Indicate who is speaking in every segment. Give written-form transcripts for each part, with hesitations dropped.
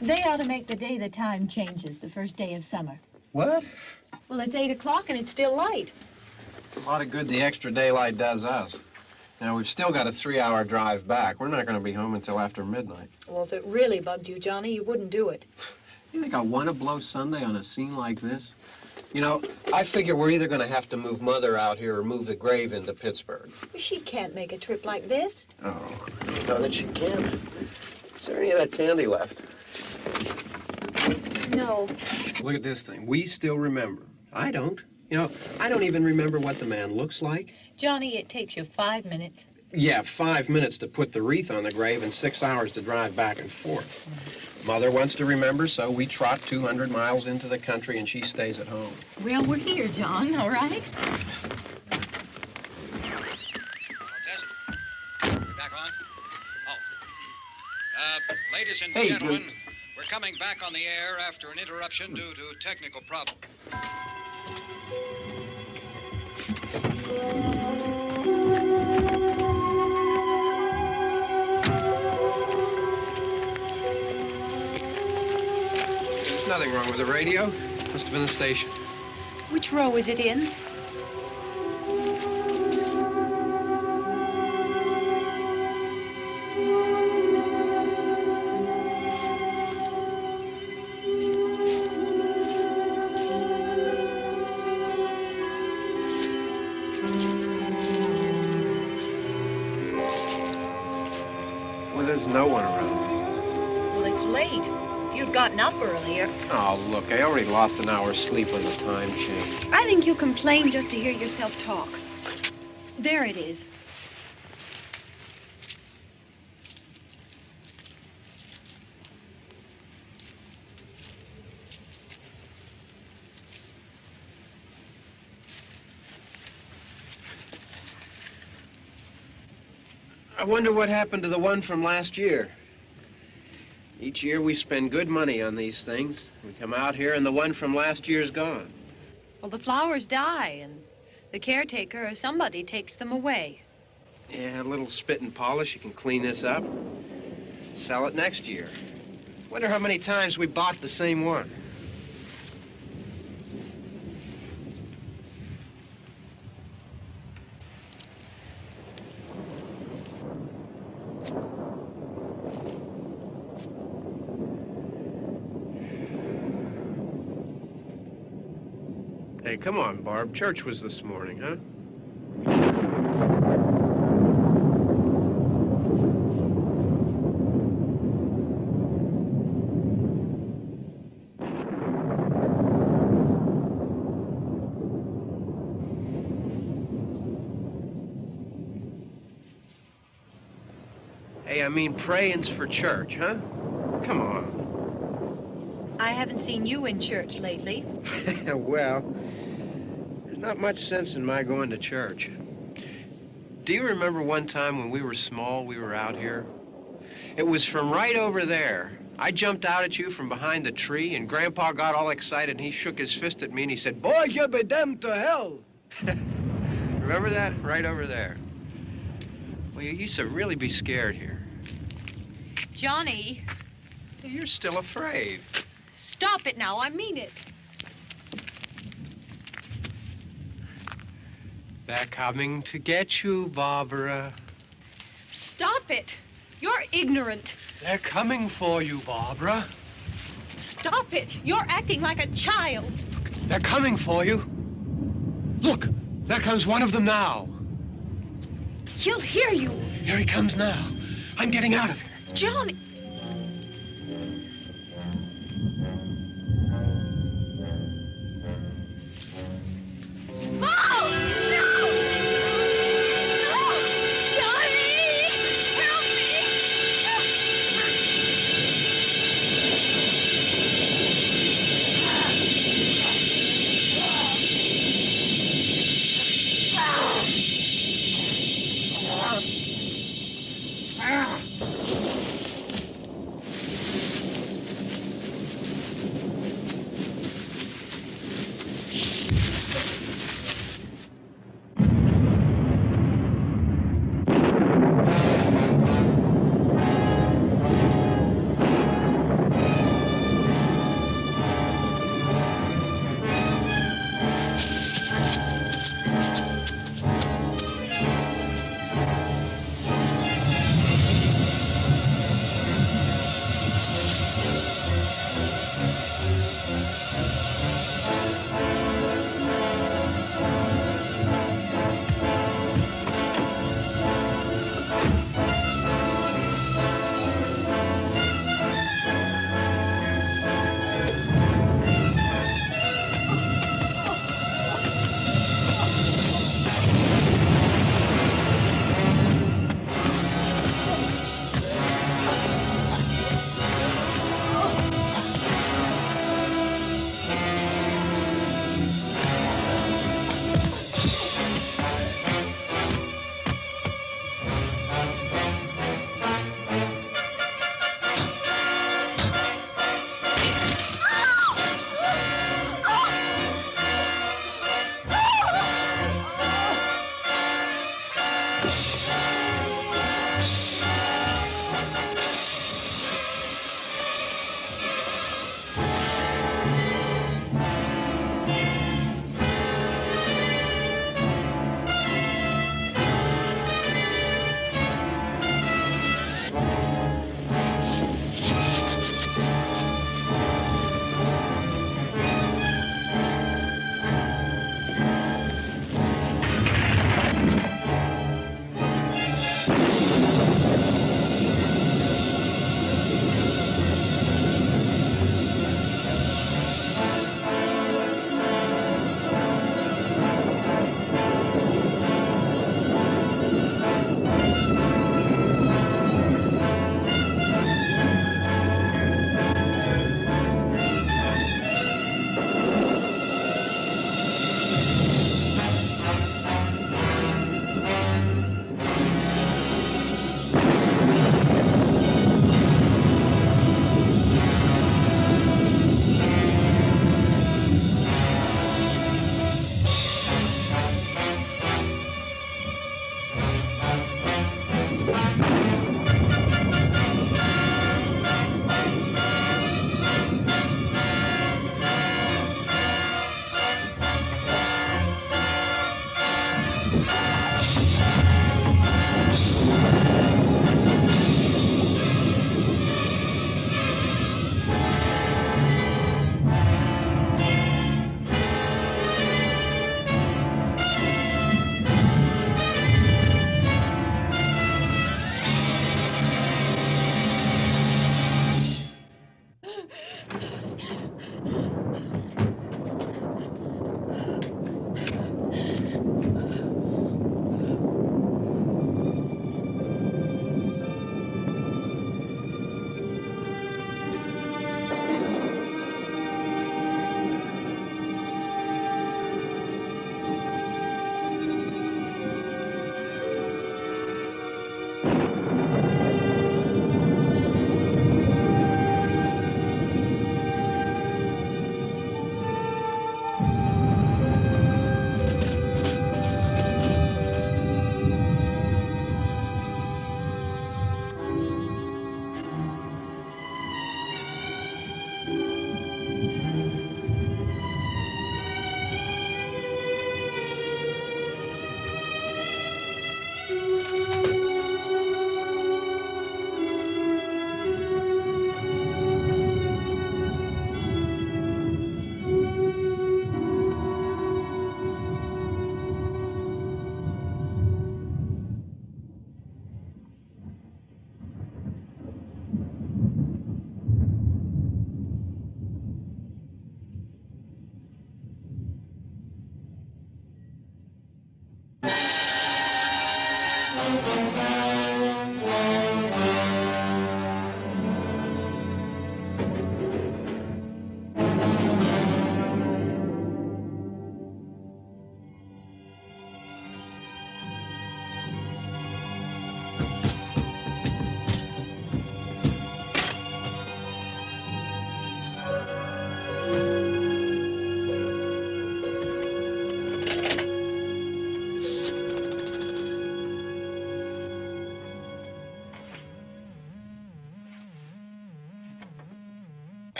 Speaker 1: They ought to make the day the time changes, the first day of summer.
Speaker 2: What?
Speaker 1: Well, it's 8 o'clock and it's still light.
Speaker 2: A lot of good the extra daylight does us. Now, we've still got a 3-hour drive back. We're not going to be home until after midnight.
Speaker 1: Well, if it really bugged you, Johnny, you wouldn't do it.
Speaker 2: You think I want to blow Sunday on a scene like this? You know, I figure we're either going to have to move Mother out here or move the grave into Pittsburgh.
Speaker 1: She can't make a trip like this.
Speaker 2: Oh, you know that she can't. Is there any of that candy left?
Speaker 1: No.
Speaker 2: Look at this thing. We still remember. I don't. You know, I don't even remember what the man looks like.
Speaker 1: Johnny, it takes you 5 minutes.
Speaker 2: Yeah, 5 minutes to put the wreath on the grave and 6 hours to drive back and forth. Mother wants to remember, so we trot 200 miles into the country and she stays at home.
Speaker 1: Well, we're here, John, all right?
Speaker 3: Test. We're back on? Oh. Ladies and gentlemen, we're coming back on the air after an interruption due to technical problem.
Speaker 2: There's nothing wrong with the radio. Must have been the station.
Speaker 1: Which row is it in?
Speaker 2: Well, there's no one around.
Speaker 1: Well, it's late. If you'd gotten up earlier.
Speaker 2: Oh, look, I already lost an hour's sleep on the time change.
Speaker 1: I think you complain just to hear yourself talk. There it is.
Speaker 2: I wonder what happened to the one from last year. Each year we spend good money on these things. We come out here and the one from last year's gone.
Speaker 1: Well, the flowers die, and the caretaker or somebody takes them away.
Speaker 2: Yeah, a little spit and polish, you can clean this up. Sell it next year. Wonder how many times we bought the same one. Hey, come on, Barb. Church was this morning, huh? Hey, I mean, praying's for church, huh? Come on.
Speaker 1: I haven't seen you in church lately.
Speaker 2: Well, there's not much sense in my going to church. Do you remember one time when we were small, we were out here? It was from right over there. I jumped out at you from behind the tree, and Grandpa got all excited, and he shook his fist at me, and he said, "Boy, you be damned to hell." Remember that? Right over there. Well, you used to really be scared here.
Speaker 1: Johnny.
Speaker 2: You're still afraid.
Speaker 1: Stop it now. I mean it.
Speaker 2: They're coming to get you, Barbara.
Speaker 1: Stop it. You're ignorant.
Speaker 2: They're coming for you, Barbara.
Speaker 1: Stop it. You're acting like a child.
Speaker 2: They're coming for you. Look, there comes one of them now.
Speaker 1: He'll hear you.
Speaker 2: Here he comes now. I'm getting out of here.
Speaker 1: Johnny. Oh! No! No! Johnny! Help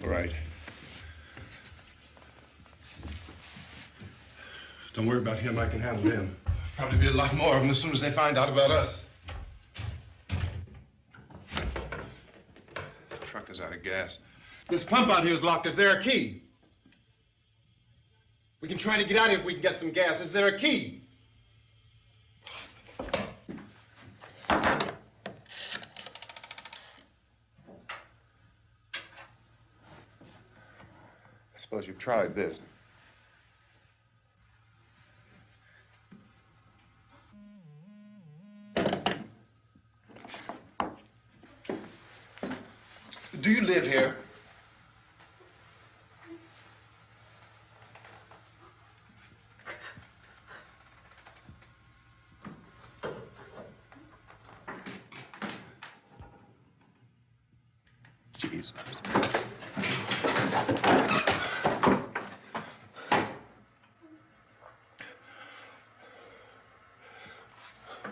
Speaker 4: All right. Don't worry about him. I can handle him. Probably be a lot more of them as soon as they find out about us. The truck is out of gas. This pump out here is locked. Is there a key? We can try to get out here if we can get some gas. Is there a key? I suppose you've tried this. Do you live here? Jesus.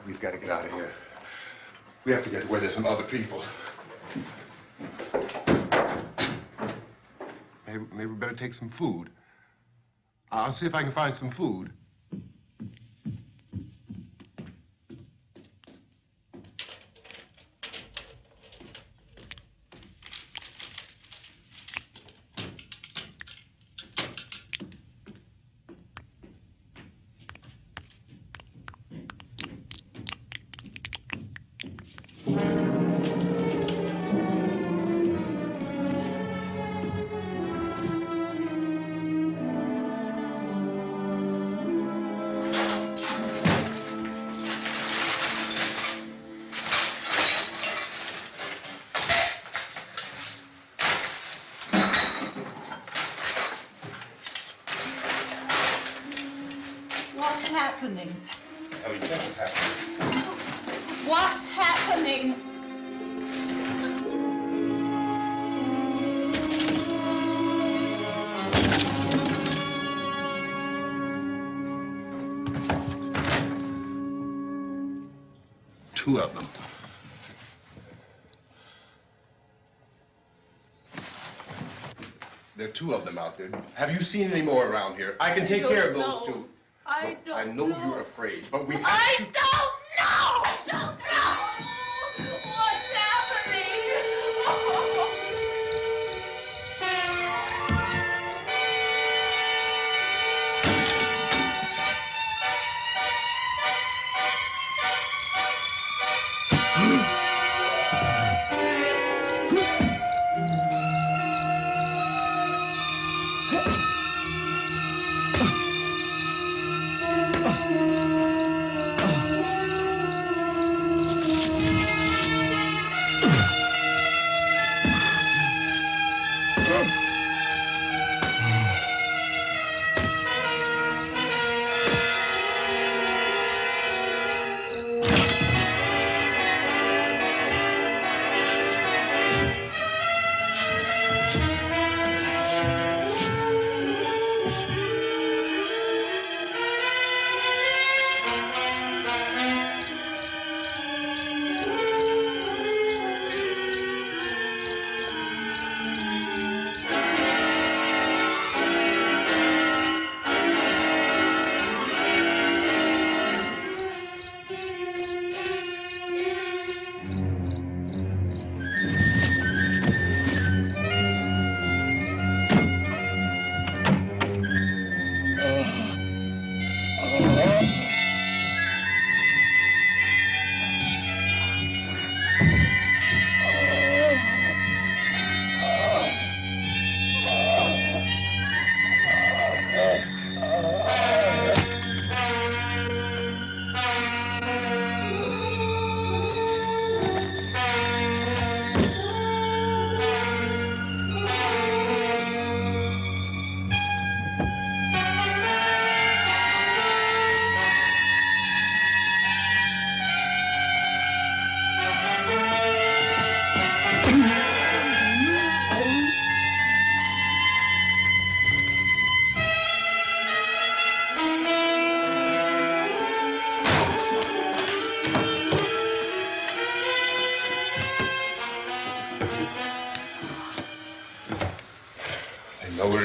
Speaker 4: We've got to get out of here. We have to get to where there's some other people. Maybe we better take some food. I'll see if I can find some food.
Speaker 1: What's happening?
Speaker 4: Oh, you think it's happening?
Speaker 1: What's happening?
Speaker 4: Two of them. There are two of them out there. Have you seen any more around here? I can take care of those two.
Speaker 1: I
Speaker 4: Look, I know you're afraid, but we have to...
Speaker 1: I don't know! I don't know! What's happening?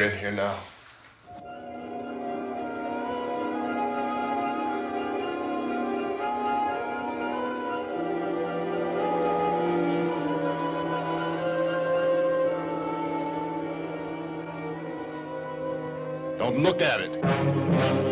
Speaker 4: we're in here now. Don't look at it.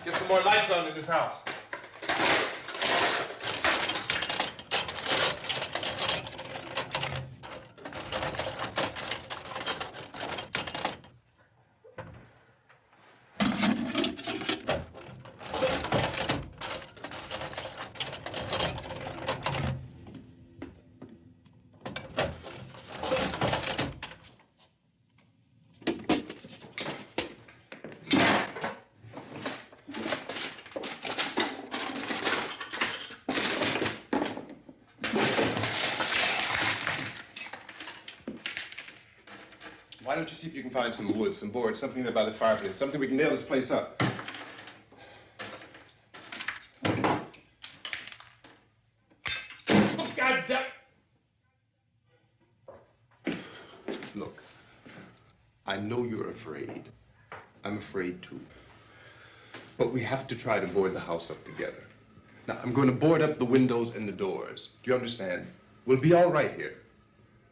Speaker 4: Get some more lights on in this house. Why don't you see if you can find some wood, some boards, something there by the fireplace, something we can nail this place up. God damn! Look, I know you're afraid. I'm afraid too. But we have to try to board the house up together. Now, I'm going to board up the windows and the doors. Do you understand? We'll be all right here.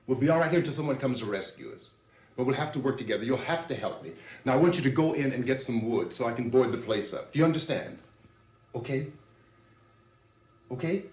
Speaker 4: We'll be all right here until someone comes to rescue us. But we'll have to work together. You'll have to help me. Now, I want you to go in and get some wood so I can board the place up. Do you understand? Okay? Okay?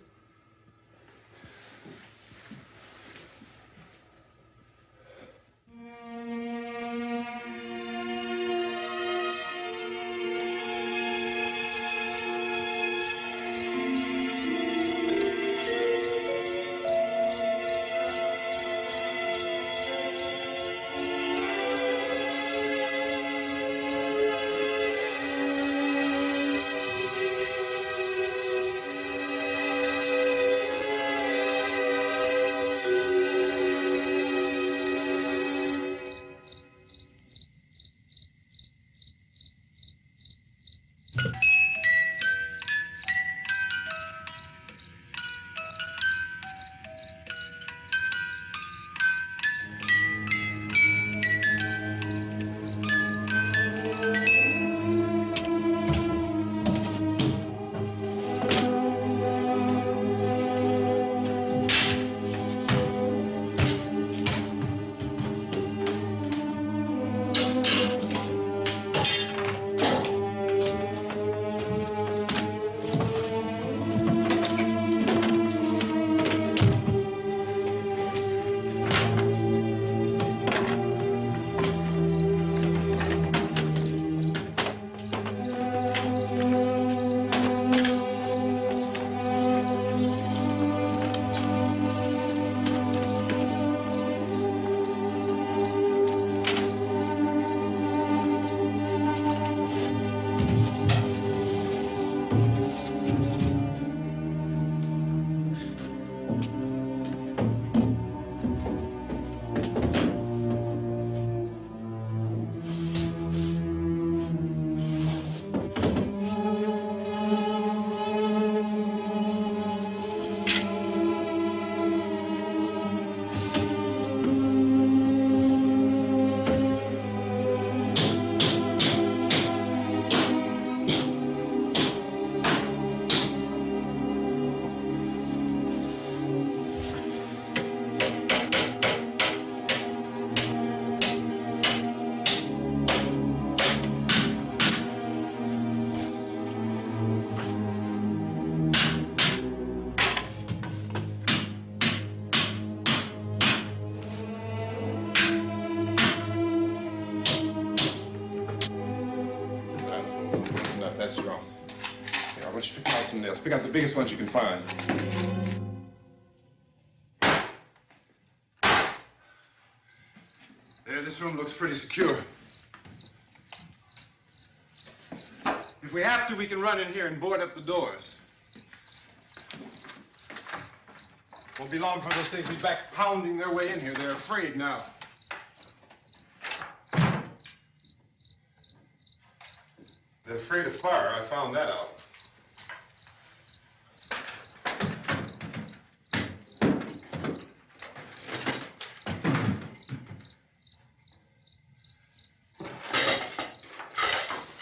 Speaker 4: strong. Here, I want you to pick out some nails. Pick out the biggest ones you can find. There, this room looks pretty secure. If we have to, we can run in here and board up the doors. Won't be long for those things to be back pounding their way in here. They're afraid now. They're afraid of fire. I found that out.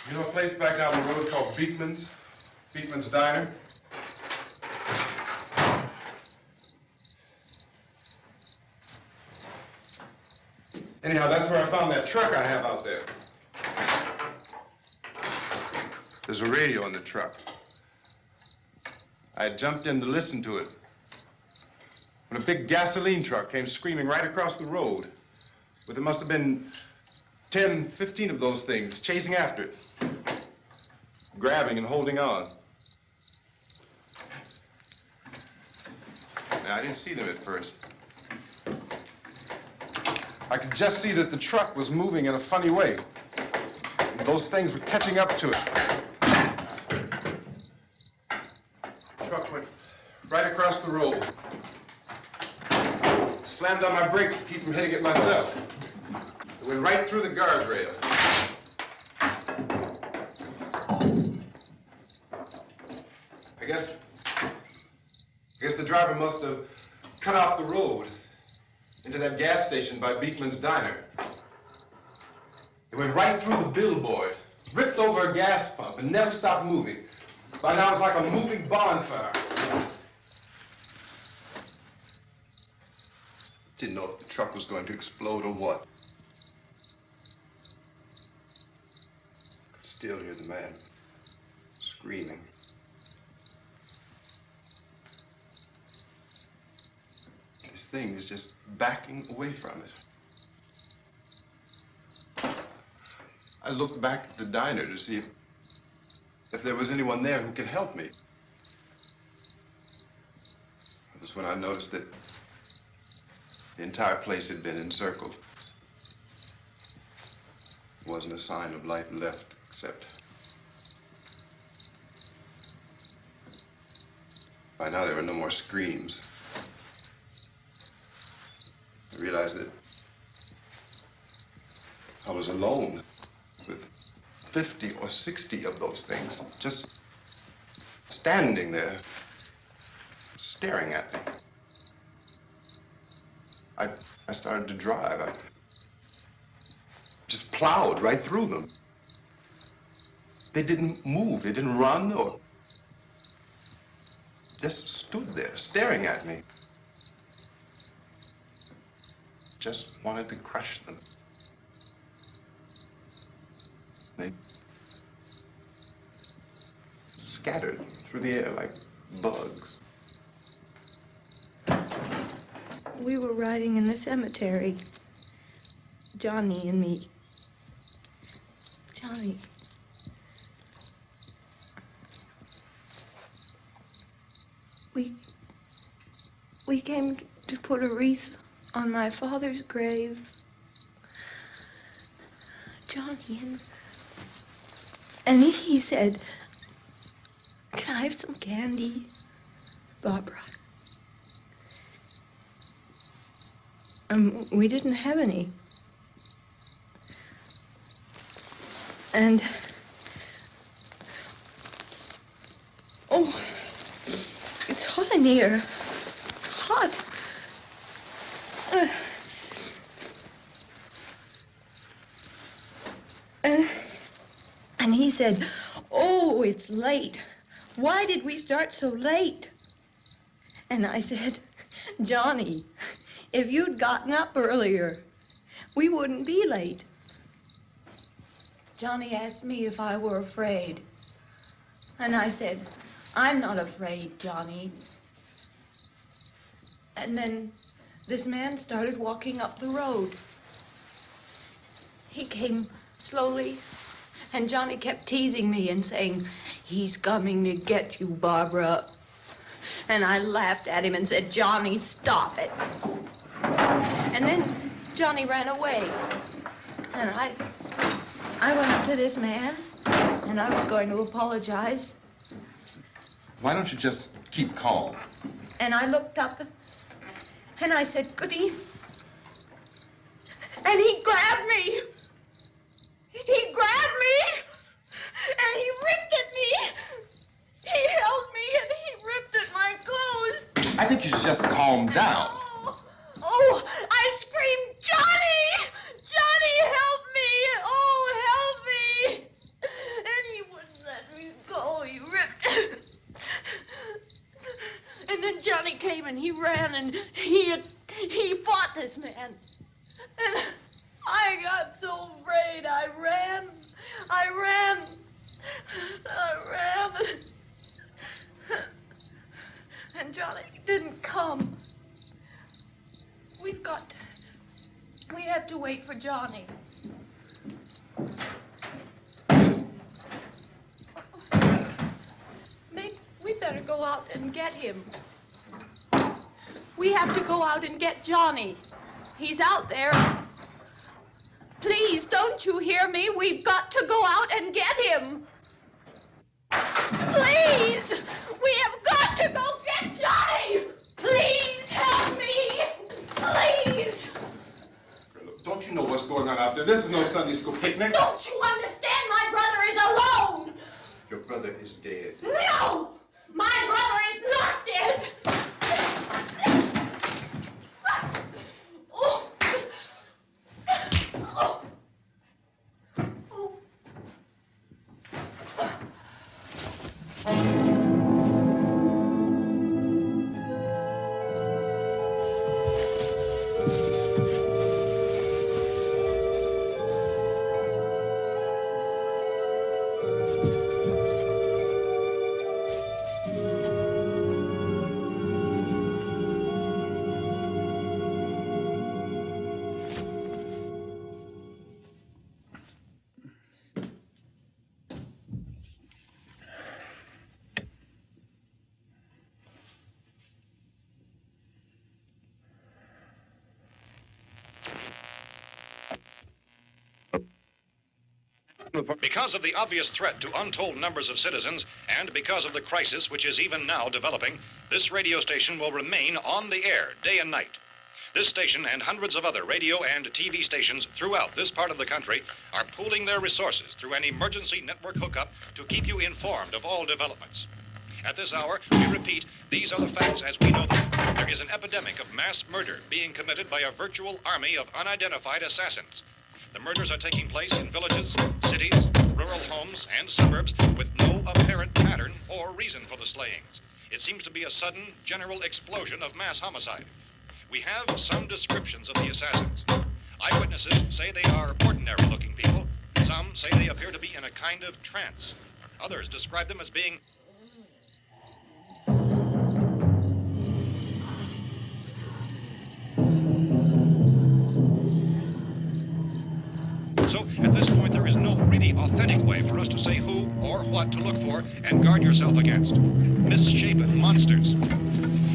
Speaker 4: You know a place back down the road called Beekman's? Beekman's Diner? Anyhow, that's where I found that truck I have out there. There's a radio in the truck. I jumped in to listen to it when a big gasoline truck came screaming right across the road. But there must have been 10, 15 of those things chasing after it, grabbing and holding on. Now, I didn't see them at first. I could just see that the truck was moving in a funny way. And those things were catching up to it. The truck went right across the road. Slammed on my brakes to keep from hitting it myself. It went right through the guardrail. I guess the driver must have cut off the road into that gas station by Beekman's Diner. It went right through the billboard, ripped over a gas pump, and never stopped moving. By now, it's like a moving bonfire. Didn't know if the truck was going to explode or what. Could still hear the man screaming. This thing is just backing away from it. I looked back at the diner to see if there was anyone there who could help me. It was when I noticed that the entire place had been encircled. There wasn't a sign of life left, except by now there were no more screams. I realized that I was alone with 50 or 60 of those things, just standing there, staring at me. I started to drive. I just plowed right through them. They didn't move. They didn't run or just stood there staring at me. Just wanted to crush them. They scattered through the air like bugs.
Speaker 5: We were riding in the cemetery, Johnny and me. Johnny. We came to put a wreath on my father's grave. Johnny, and he said, "Can I have some candy, Barbara?" We didn't have any. And, oh, it's hot in here. Hot. And he said, "Oh, it's late. Why did we start so late?" And I said, "Johnny, if you'd gotten up earlier, we wouldn't be late." Johnny asked me if I were afraid. And I said, "I'm not afraid, Johnny." And then this man started walking up the road. He came slowly And Johnny kept teasing me and saying, "He's coming to get you, Barbara." And I laughed at him and said, "Johnny, stop it." And then Johnny ran away. And I went up to this man, and I was going to apologize.
Speaker 4: Why don't you just keep calm?
Speaker 5: And I looked up, and I said, "Good evening." And he grabbed me. He grabbed me, and he ripped at me. He held me, and he ripped at my clothes.
Speaker 4: I think you should just calm down.
Speaker 5: Oh, I screamed, "Johnny! Johnny, help me! Oh, help me!" And he wouldn't let me go. He ripped. And then Johnny came and he ran and he fought this man. And I got so afraid. I ran. And Johnny didn't come. We have to wait for Johnny. We better go out and get him. We have to go out and get Johnny. He's out there. Please, don't you hear me? We've got to go out and get him. Please! We have got to go get Johnny! Please help me! Please!
Speaker 4: Don't you know what's going on out there? This is no Sunday school picnic.
Speaker 5: Don't you understand? My brother is alone!
Speaker 4: Your brother is dead.
Speaker 5: No! My brother is not dead! Oh. Oh.
Speaker 3: Because of the obvious threat to untold numbers of citizens, and because of the crisis which is even now developing, this radio station will remain on the air day and night. This station and hundreds of other radio and TV stations throughout this part of the country are pooling their resources through an emergency network hookup to keep you informed of all developments. At this hour, we repeat, these are the facts as we know them. There is an epidemic of mass murder being committed by a virtual army of unidentified assassins. The murders are taking place in villages, cities, rural homes, and suburbs with no apparent pattern or reason for the slayings. It seems to be a sudden, general explosion of mass homicide. We have some descriptions of the assassins. Eyewitnesses say they are ordinary-looking people. Some say they appear to be in a kind of trance. Others describe them as being So, at this point, there is no really authentic way for us to say who or what to look for and guard yourself against. Misshapen monsters.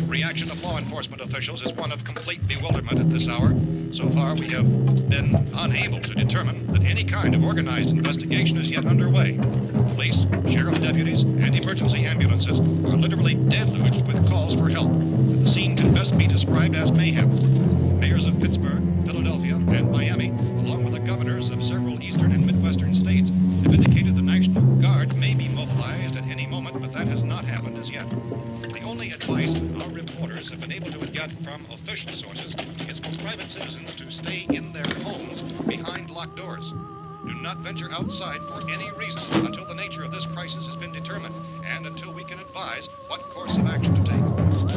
Speaker 3: Reaction of law enforcement officials is one of complete bewilderment at this hour. So far, we have been unable to determine that any kind of organized investigation is yet underway. Police, sheriff's deputies, and emergency ambulances are literally deluged with calls for help. The scene can best be described as mayhem. Mayors of Pittsburgh, Philadelphia, and Miami, along with the governors of several eastern and midwestern states, have indicated the National Guard may be mobilized at any moment, but that has not happened as yet. The only advice our reporters have been able to get from official sources is for private citizens to stay in their homes behind locked doors. Do not venture outside for any reason until the nature of this crisis has been determined and until we can advise what course of action to take.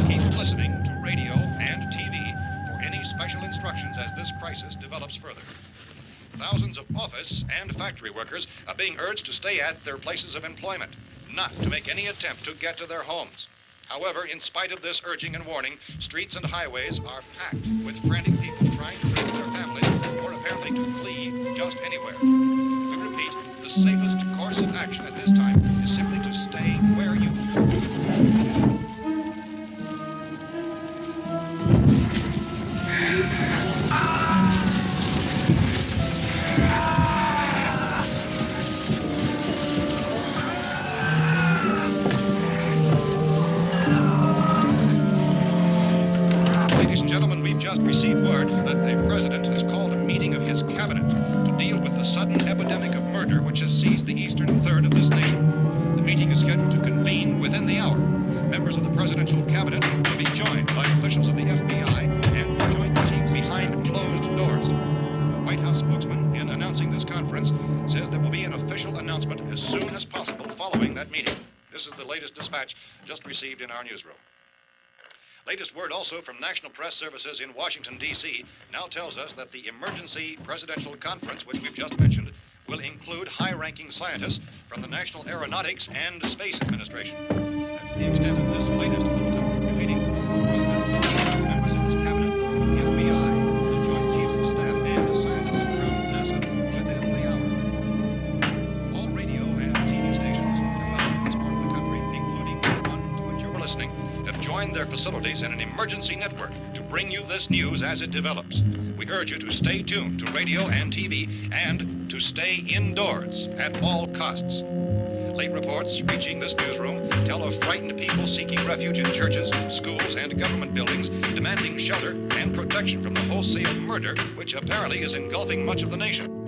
Speaker 3: Keep listening to radio and TV for any special instructions as this crisis develops further. Thousands of office and factory workers are being urged to stay at their places of employment, not to make any attempt to get to their homes. However, in spite of this urging and warning, streets and highways are packed with frantic people trying to reach their families or apparently to flee just anywhere. We repeat, the safest course of action at this time is simply to stay where you Ladies and gentlemen, we've just received word that the President has called a meeting of his cabinet to deal with the sudden epidemic of murder which has seized the eastern third of this nation. The meeting is scheduled to convene within the hour. Members of the presidential cabinet will be joined by officials of the FBI and joint chiefs behind closed doors. The White House spokesman, in announcing this conference, says there will be an official announcement as soon as possible following that meeting. This is the latest dispatch just received in our newsroom. Latest word also from National Press Services in Washington, D.C. now tells us that the emergency presidential conference, which we've just mentioned, will include high-ranking scientists from the National Aeronautics and Space Administration. That's the extent of this latest bulletin. Repeating, members of this cabinet, the FBI, the Joint Chiefs of Staff, and scientists from NASA within the hour. All radio and TV stations throughout this part of the country, including the one to which you were listening, have joined their facilities in an emergency network to bring you this news as it develops. We urge you to stay tuned to radio and TV and to stay indoors at all costs. Late reports reaching this newsroom tell of frightened people seeking refuge in churches, schools, and government buildings, demanding shelter and protection from the wholesale murder which apparently is engulfing much of the nation.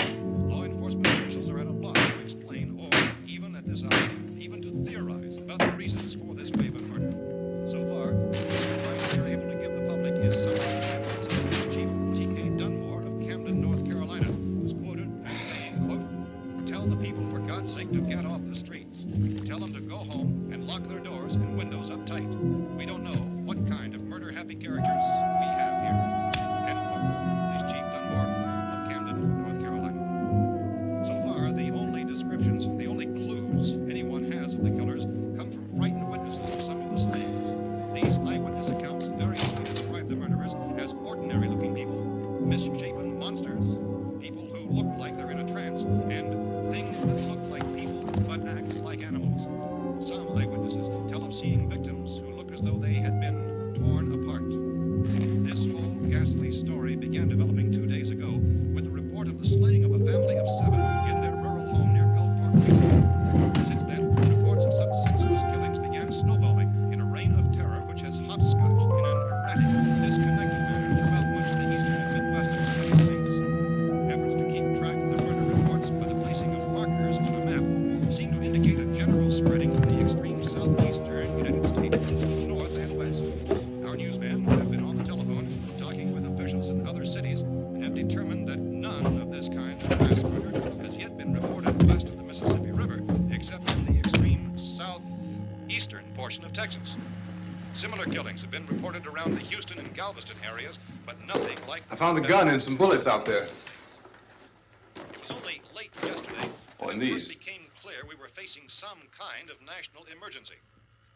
Speaker 3: Law enforcement officials are at a loss to explain or, even at this hour, even to theorize about the reasons for this wave of murder. So far, the advice we are able to give the public is summary statements of Police Chief T.K. Dunmore of Camden, North Carolina, who's quoted as saying, quote, "Tell the people for God's sake to get off the streets. Tell them to go home and lock their doors and windows up tight. We don't know what kind of murder-happy characters we have here." End quote. Police Chief Dunmore of Camden, North Carolina. So far, the only descriptions, the only clues anyone has of the killers come from frightened witnesses of some of the slayings. These eyewitness accounts variously describe the murderers as ordinary-looking people, misshapen monsters, people who look like they're in a trance, and things that look like people but act like animals. Some eyewitnesses tell of seeing victims who look as though they had been torn apart. This whole ghastly story began developing 2 days ago with the report of the slaying of a family of 7 in their rural home near Gulfport, Louisiana. Since then, reports of such senseless killings began snowballing in a reign of terror which has hopscotched in an erratic, disconnected manner throughout much of the eastern and midwestern United States. Efforts to keep track of the murder reports by the placing of markers on a map seem to indicate a general spreading from the extreme southeastern United States to the north and west. Our newsmen have been on the telephone talking with officials in other cities and have determined that none of this kind of mass murder has yet been reported west of the Mississippi River, except in the extreme southeastern portion of Texas. Similar killings have been reported around the Houston and Galveston areas, but nothing like...
Speaker 4: I found a gun and some bullets out there.
Speaker 3: It was only late yesterday when it first became clear we were facing some kind of national emergency.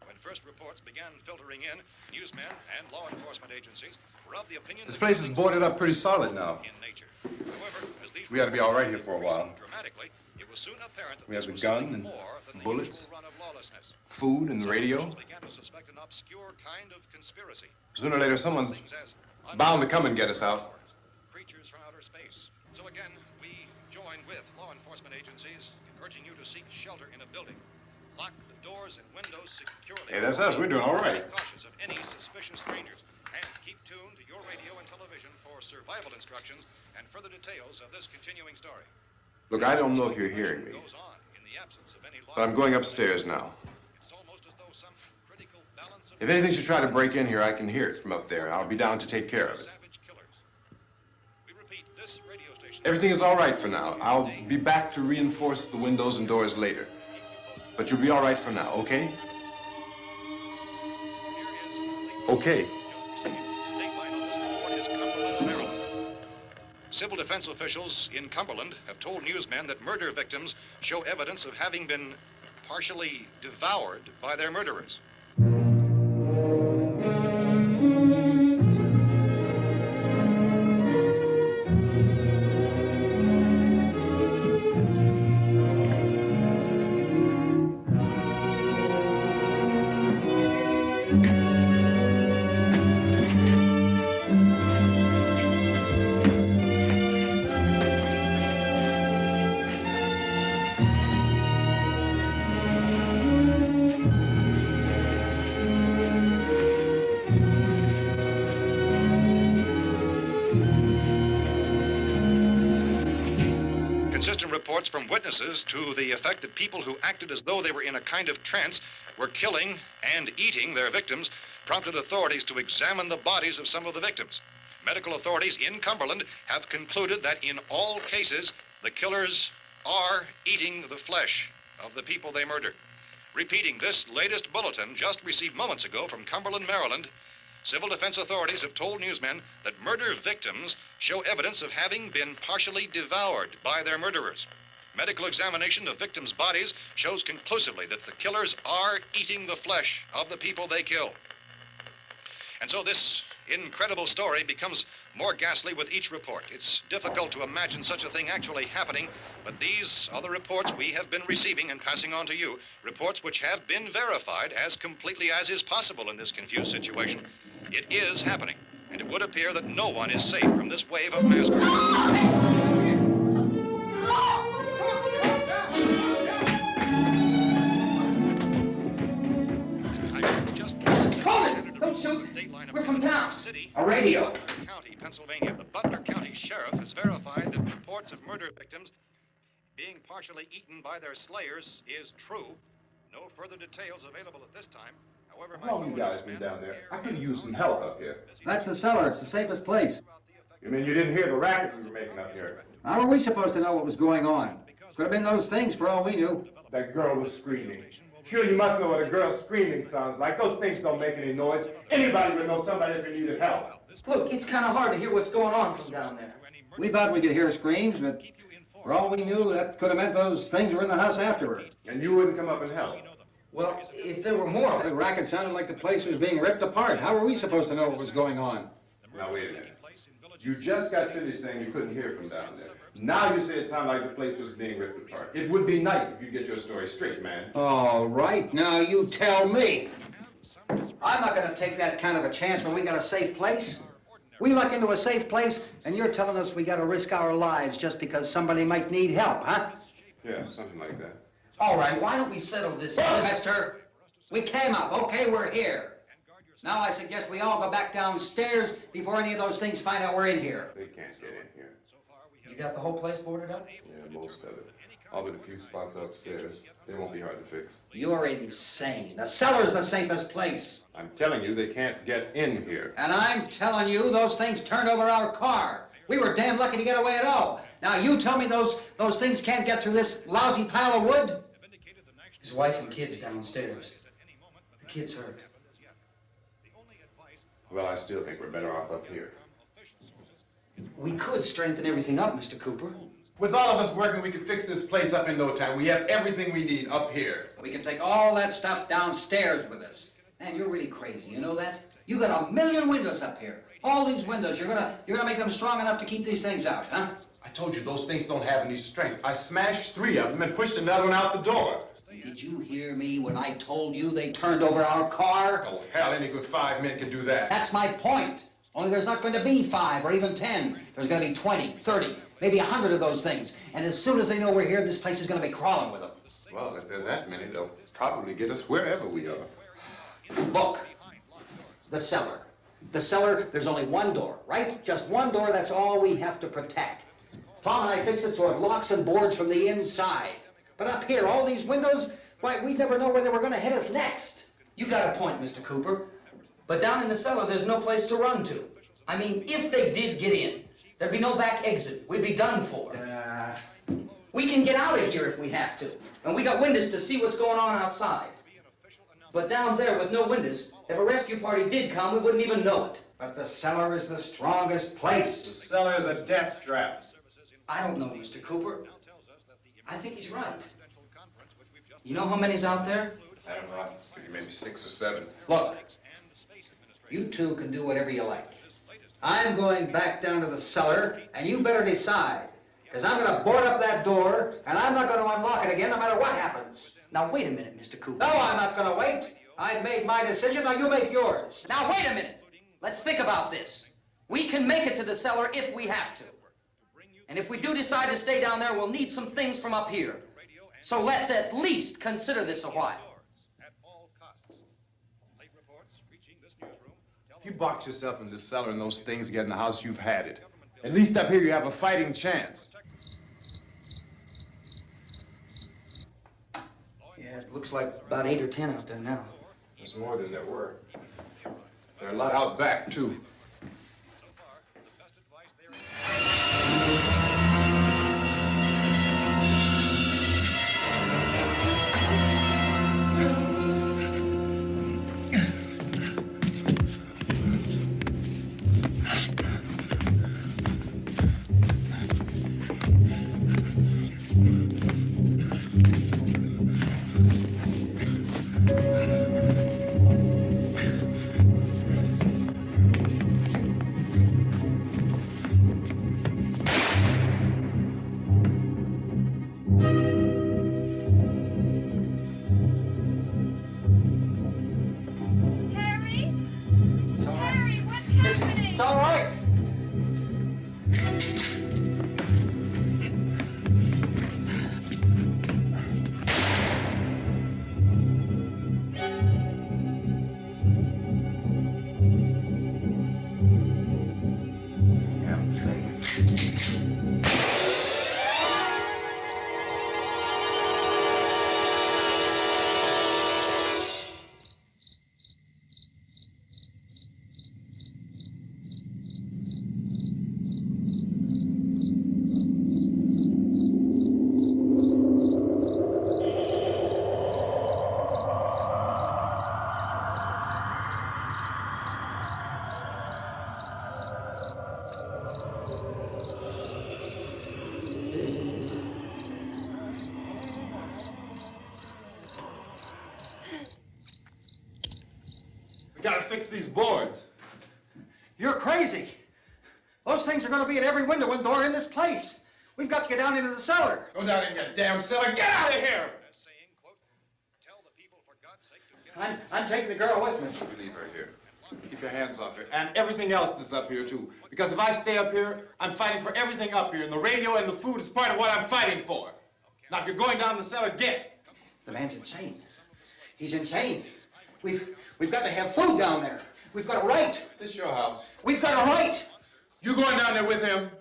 Speaker 3: When first reports began filtering in, newsmen and law enforcement agencies were of the opinion
Speaker 4: This place is boarded up pretty solid now.
Speaker 3: in nature. However, as these
Speaker 4: We ought to be all right here for a while.
Speaker 3: dramatically, it was soon apparent that
Speaker 4: We have
Speaker 3: this
Speaker 4: the
Speaker 3: was
Speaker 4: gun
Speaker 3: something
Speaker 4: and
Speaker 3: more than the
Speaker 4: bullets,
Speaker 3: usual run of lawlessness.
Speaker 4: food and the
Speaker 3: Some
Speaker 4: radio.
Speaker 3: officials began to suspect an obscure kind of conspiracy.
Speaker 4: Sooner or later, someone's
Speaker 3: Things as
Speaker 4: bound to come and get us out.
Speaker 3: creatures from outer space. So again, we join with law enforcement agencies in urging you to seek shelter in a building. Lock the doors and windows securely.
Speaker 4: Hey, that's us. We're doing all right.
Speaker 3: Be cautious of any suspicious strangers. And keep tuned to your radio and television for survival instructions and further details of this continuing story.
Speaker 4: Look, I don't know if you're hearing me,
Speaker 3: Goes on in the absence of any law.
Speaker 4: but I'm going upstairs now.
Speaker 3: It's almost as though some critical balance of
Speaker 4: If anything should try to break in here, I can hear it from up there. I'll be down to take care of it.
Speaker 3: savage killers. We repeat, this radio station.
Speaker 4: Everything is all right for now. I'll be back to reinforce the windows and doors later. But you'll be all right for now, okay? Okay.
Speaker 3: Dateline on this report is Cumberland, Maryland. Civil defense officials in Cumberland have told newsmen that murder victims show evidence of having been partially devoured by their murderers. Consistent reports from witnesses to the effect that people who acted as though they were in a kind of trance were killing and eating their victims prompted authorities to examine the bodies of some of the victims. Medical authorities in Cumberland have concluded that in all cases, the killers are eating the flesh of the people they murdered. Repeating this latest bulletin just received moments ago from Cumberland, Maryland, civil defense authorities have told newsmen that murder victims show evidence of having been partially devoured by their murderers. Medical examination of victims' bodies shows conclusively that the killers are eating the flesh of the people they kill. And so this incredible story becomes more ghastly with each report. It's difficult to imagine such a thing actually happening, but these are the reports we have been receiving and passing on to you, reports which have been verified as completely as is possible in this confused situation. It is happening, and it would appear that no one is safe from this wave of mass murder.
Speaker 6: Don't shoot. We're from town.
Speaker 3: A
Speaker 7: radio.
Speaker 3: County, Pennsylvania. The Butler County Sheriff has verified that reports of murder victims being partially eaten by their slayers is true. No further details available at this time. However,
Speaker 4: How long you guys been down there? I could use some help up here.
Speaker 7: That's the cellar. It's the safest place.
Speaker 4: You mean you didn't hear the racket we were making up here?
Speaker 7: How were we supposed to know what was going on? Could have been those things for all we knew.
Speaker 4: That girl was screaming. Sure, you must know what a girl screaming sounds like. Those things don't make any noise. Anybody would know somebody ever needed help.
Speaker 6: Look, it's kind of hard to hear what's going on from down there.
Speaker 7: We thought we could hear screams, but for all we knew, that could have meant those things were in the house afterward.
Speaker 4: And you wouldn't come up and help?
Speaker 6: Well, if there were more...
Speaker 7: The racket sounded like the place was being ripped apart. How were we supposed to know what was going on?
Speaker 4: Now, wait a minute. You just got finished saying you couldn't hear from down there. Now you say it sounded like the place was being ripped apart. It would be nice if you get your story straight, man.
Speaker 7: All right, now you tell me. I'm not going to take that kind of a chance when we got a safe place. We luck into a safe place, and you're telling us we got to risk our lives just because somebody might need help, huh?
Speaker 4: Yeah, something like that.
Speaker 6: All right, why don't we settle this?
Speaker 7: Look, mister, we came up. Okay, we're here. Now I suggest we all go back downstairs before any of those things find out we're in here.
Speaker 4: They can't get in here.
Speaker 6: You got the whole place boarded up?
Speaker 4: Yeah, most of it. All but a few spots upstairs. They won't be hard to fix.
Speaker 7: You're insane. The cellar's the safest place.
Speaker 4: I'm telling you, they can't get in here.
Speaker 7: And I'm telling you, those things turned over our car. We were damn lucky to get away at all. Now you tell me those things can't get through this lousy pile of wood?
Speaker 6: His wife and kids downstairs. The kid's hurt.
Speaker 4: Well, I still think we're better off up here.
Speaker 6: We could strengthen everything up, Mr. Cooper.
Speaker 8: With all of us working, we could fix this place up in no time. We have everything we need up here.
Speaker 7: We can take all that stuff downstairs with us. Man, you're really crazy, you know that? You got 1,000,000 windows up here. All these windows, you're gonna make them strong enough to keep these things out, huh?
Speaker 8: I told you those things don't have any strength. I smashed 3 of them and pushed another one out the door.
Speaker 7: Did you hear me when I told you they turned over our car?
Speaker 8: Oh, hell, any good 5 men can do that.
Speaker 7: That's my point. Only there's not going to be 5 or even 10. There's going to be 20, 30, maybe 100 of those things. And as soon as they know we're here, this place is going to be crawling with them.
Speaker 4: Well, if there are that many, they'll probably get us wherever we are.
Speaker 7: Look, the cellar. The cellar, there's only one door, right? Just one door, that's all we have to protect. Tom and I fixed it so it locks and boards from the inside. But up here, all these windows, why, we'd never know where they were going to hit us next.
Speaker 6: You got a point, Mr. Cooper. But down in the cellar, there's no place to run to. I mean, if they did get in, there'd be no back exit. We'd be done for. We can get out of here if we have to. And we got windows to see what's going on outside. But down there with no windows, if a rescue party did come, we wouldn't even know it.
Speaker 7: But the cellar is the strongest place.
Speaker 8: The cellar is a death trap.
Speaker 6: I don't know, Mr. Cooper. I think he's right. You know how many's out there?
Speaker 8: I don't know. I figure maybe 6 or 7.
Speaker 7: Look, you two can do whatever you like. I'm going back down to the cellar, and you better decide. Because I'm going to board up that door, and I'm not going to unlock it again no matter what happens.
Speaker 6: Now, wait a minute, Mr. Cooper.
Speaker 7: No, I'm not going to wait. I've made my decision, now you make yours.
Speaker 6: Now, wait a minute. Let's think about this. We can make it to the cellar if we have to. And if we do decide to stay down there, we'll need some things from up here. So let's at least consider this a while.
Speaker 8: If you box yourself in this cellar and those things get in the house, you've had it. At least up here you have a fighting chance.
Speaker 6: Yeah, it looks like about 8 or 10 out there now.
Speaker 8: There's more than there were. There are a lot out back, too. We gotta fix these boards.
Speaker 7: You're crazy. Those things are going to be at every window and door in this place. We've got to get down into the cellar.
Speaker 8: Go down in that damn cellar. Get out of here!
Speaker 7: I'm taking the girl with me.
Speaker 8: You leave her here. Keep your hands off her. And everything else that's up here, too. Because if I stay up here, I'm fighting for everything up here. And the radio and the food is part of what I'm fighting for. Now, if you're going down the cellar, get.
Speaker 7: The man's insane. He's insane. We've got to have food down there. We've got a right.
Speaker 8: This is your house.
Speaker 7: We've got a right.
Speaker 8: You going down there with him?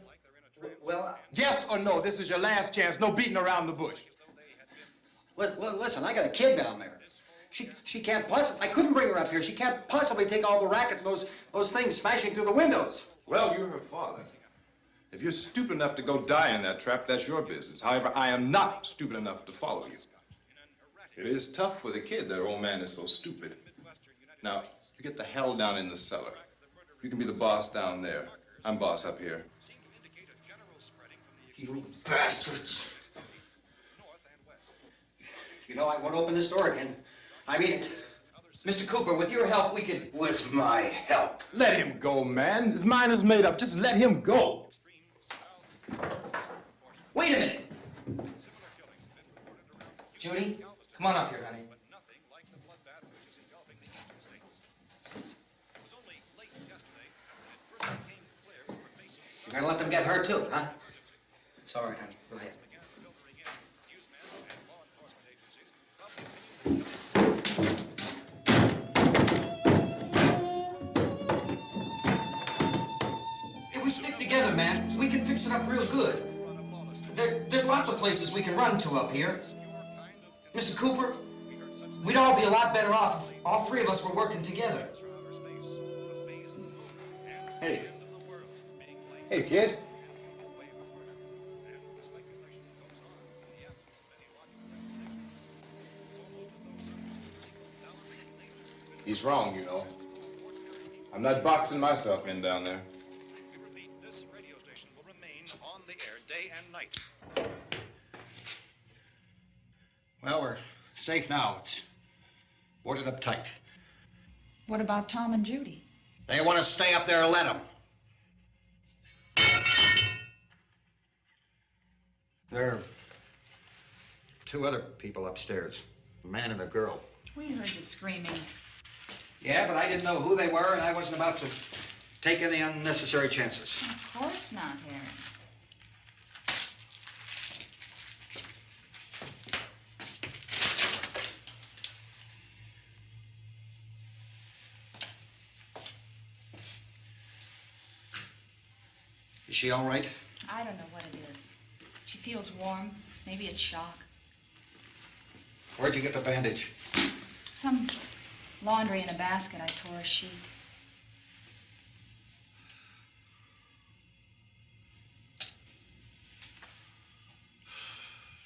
Speaker 6: Well,
Speaker 8: Yes or no? This is your last chance. No beating around the bush.
Speaker 7: Listen, I got a kid down there. She can't possibly, I couldn't bring her up here. She can't possibly take all the racket and those things smashing through the windows.
Speaker 8: Well, you're her father. If you're stupid enough to go die in that trap, that's your business. However, I am not stupid enough to follow you. It is tough for the kid. That old man is so stupid. Now, you get the hell down in the cellar. You can be the boss down there. I'm boss up here.
Speaker 7: You bastards. You know, I won't open this door again. I mean it.
Speaker 6: Mr. Cooper, with your help, we could...
Speaker 7: With my help.
Speaker 8: Let him go, man. His mind is made up. Just let him go.
Speaker 6: Wait a minute. Judy, come on up here, honey.
Speaker 7: You're gonna let them get hurt too, huh?
Speaker 6: It's all right, honey. Go ahead. If we stick together, man, we can fix it up real good. There's lots of places we can run to up here. Mr. Cooper, we'd all be a lot better off if all three of us were working together.
Speaker 8: Hey. Hey, kid. He's wrong, you know. I'm not boxing myself in down there.
Speaker 3: We repeat, this radio station will remain on the air day and night.
Speaker 7: Well, we're safe now. It's boarded up tight.
Speaker 9: What about Tom and Judy?
Speaker 7: They want to stay up there, let them. There are two other people upstairs, a man and a girl.
Speaker 9: We heard you screaming.
Speaker 7: Yeah, but I didn't know who they were, and I wasn't about to take any unnecessary chances.
Speaker 9: Of course not, Harry.
Speaker 7: Is she all right?
Speaker 9: I don't know what it is. She feels warm. Maybe it's shock.
Speaker 7: Where'd you get the bandage?
Speaker 9: Some laundry in a basket. I tore a sheet.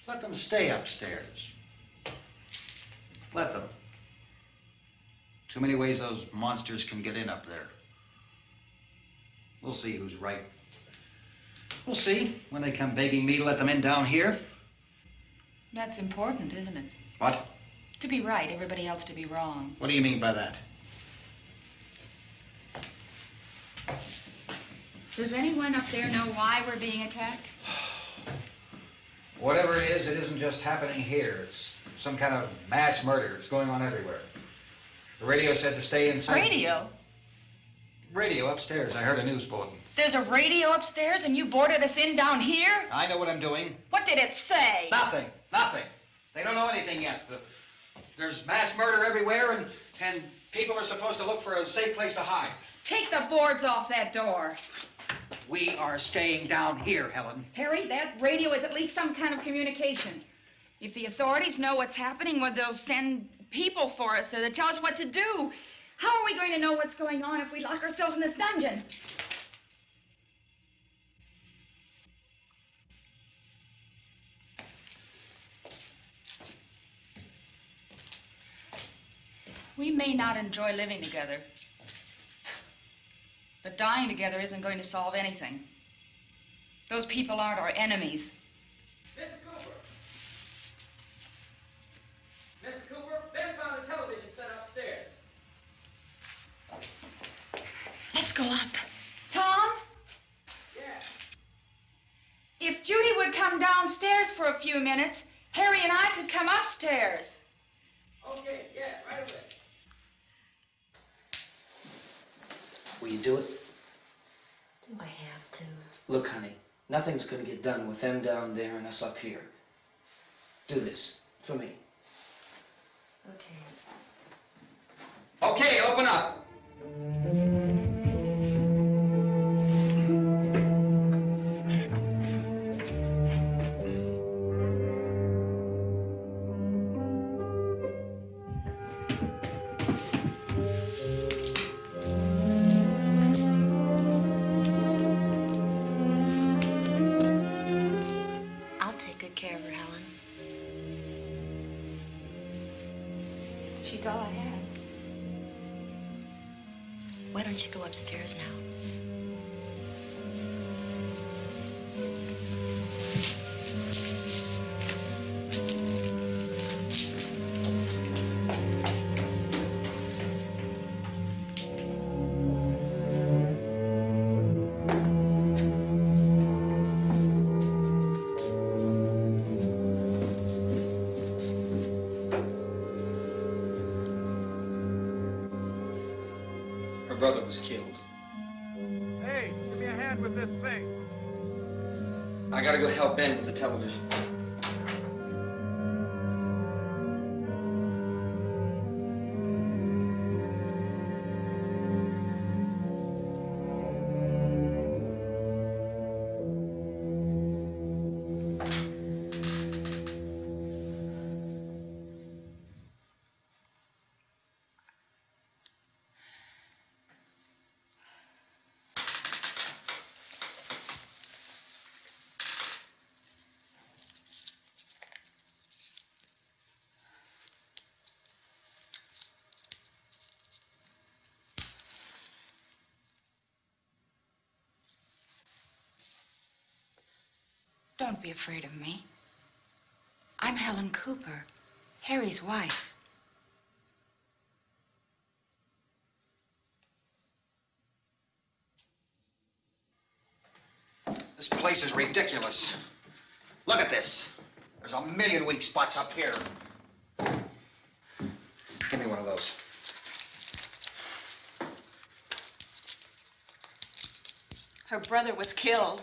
Speaker 7: Let them stay upstairs. Let them. Too many ways those monsters can get in up there. We'll see who's right. We'll see when they come begging me to let them in down here.
Speaker 9: That's important, isn't it?
Speaker 7: What?
Speaker 9: To be right, everybody else to be wrong.
Speaker 7: What do you mean by that?
Speaker 9: Does anyone up there know why we're being attacked?
Speaker 7: Whatever it isn't just happening here. It's some kind of mass murder. It's going on everywhere. The radio said to stay inside.
Speaker 9: Radio?
Speaker 7: Radio upstairs. I heard a news bulletin.
Speaker 9: There's a radio upstairs and you boarded us in down here?
Speaker 7: I know what I'm doing.
Speaker 9: What did it say?
Speaker 7: Nothing. Nothing. They don't know anything yet. There's mass murder everywhere, and people are supposed to look for a safe place to hide.
Speaker 9: Take the boards off that door.
Speaker 7: We are staying down here, Helen.
Speaker 9: Harry, that radio is at least some kind of communication. If the authorities know what's happening, well, they'll send people for us to tell us what to do. How are we going to know what's going on if we lock ourselves in this dungeon? We may not enjoy living together, but dying together isn't going to solve anything. Those people aren't our enemies.
Speaker 10: Mr. Cooper! Mr. Cooper, Ben found a television set upstairs.
Speaker 9: Let's go up. Tom?
Speaker 10: Yeah.
Speaker 9: If Judy would come downstairs for a few minutes, Harry and I could come upstairs.
Speaker 10: Okay, yeah, right away.
Speaker 6: Will you do it?
Speaker 11: Do I have to?
Speaker 6: Look, honey, nothing's gonna get done with them down there and us up here. Do this for me.
Speaker 11: Okay.
Speaker 6: Okay, open up.
Speaker 9: She's all I have.
Speaker 11: Why don't you go upstairs now?
Speaker 6: Her brother was killed.
Speaker 12: Hey, give me a hand with this thing.
Speaker 6: I gotta go help Ben with the television.
Speaker 9: Don't be afraid of me. I'm Helen Cooper, Harry's wife.
Speaker 7: This place is ridiculous. Look at this. There's a million weak spots up here. me one of those.
Speaker 13: Her brother was killed.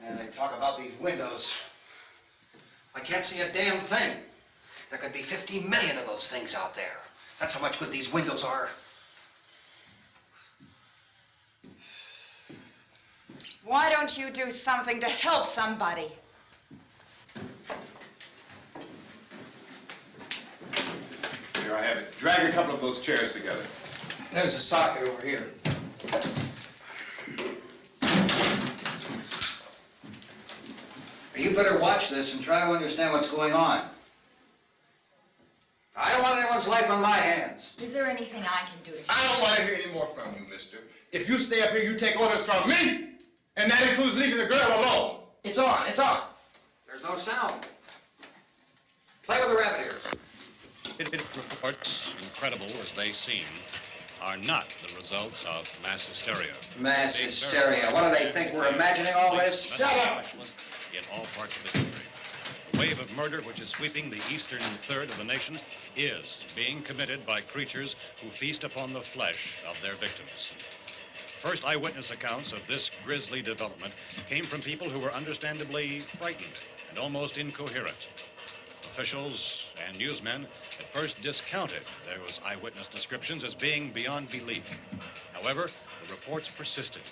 Speaker 7: And they talk about these windows. I can't see a damn thing. There could be 50 million of those things out there. That's how much good these windows are.
Speaker 13: Why don't you do something to help somebody?
Speaker 8: Here, I have it. Drag a couple of those chairs together.
Speaker 6: There's a socket over here. You better watch this and try to understand what's going on. I don't want anyone's life on my hands.
Speaker 11: Is there anything I can do to help?
Speaker 8: I don't want to hear any more from you, mister. If you stay up here, you take orders from me. And that includes leaving the girl alone.
Speaker 6: It's on, it's on.
Speaker 7: There's no sound. Play with the rabbit ears.
Speaker 3: Reports, incredible as they seem, are not the results of mass hysteria.
Speaker 7: Mass hysteria. What do they think? We're imagining all this?
Speaker 3: Shut up! In all parts of the country. The wave of murder which is sweeping the eastern third of the nation is being committed by creatures who feast upon the flesh of their victims. First eyewitness accounts of this grisly development came from people who were understandably frightened and almost incoherent. Officials and newsmen at first discounted those eyewitness descriptions as being beyond belief. However, the reports persisted.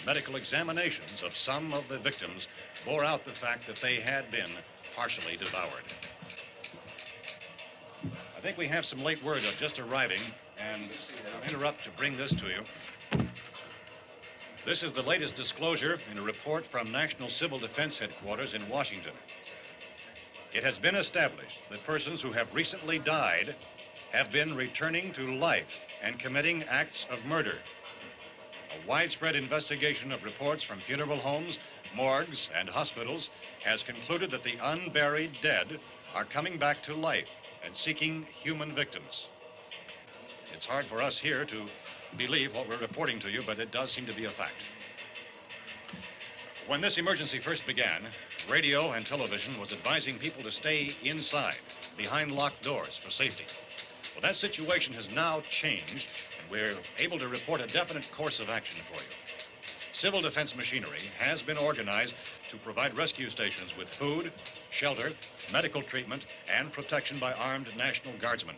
Speaker 3: Medical examinations of some of the victims bore out the fact that they had been partially devoured. I think we have some late word just arriving, and I'll interrupt to bring this to you. This is the latest disclosure in a report from National Civil Defense Headquarters in Washington. It has been established that persons who have recently died have been returning to life and committing acts of murder. A widespread investigation of reports from funeral homes, morgues, and hospitals has concluded that the unburied dead are coming back to life and seeking human victims. It's hard for us here to believe what we're reporting to you, but it does seem to be a fact. When this emergency first began, radio and television was advising people to stay inside, behind locked doors for safety. Well, that situation has now changed, and we're able to report a definite course of action for you. Civil defense machinery has been organized to provide rescue stations with food, shelter, medical treatment, and protection by armed National Guardsmen.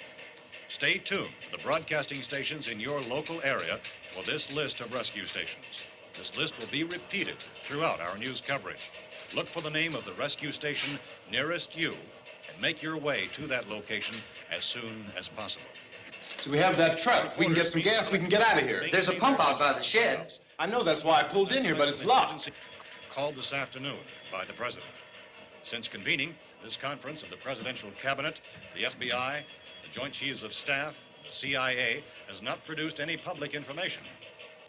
Speaker 3: Stay tuned to the broadcasting stations in your local area for this list of rescue stations. This list will be repeated throughout our news coverage. Look for the name of the rescue station nearest you and make your way to that location as soon as possible.
Speaker 8: So we have that truck. If we can get some gas, we can get out of here.
Speaker 6: There's a pump out by the shed.
Speaker 8: I know, that's why I pulled in here, but it's locked.
Speaker 3: Called this afternoon by the president. Since convening this conference of the presidential cabinet, the FBI, the Joint Chiefs of Staff, the CIA has not produced any public information.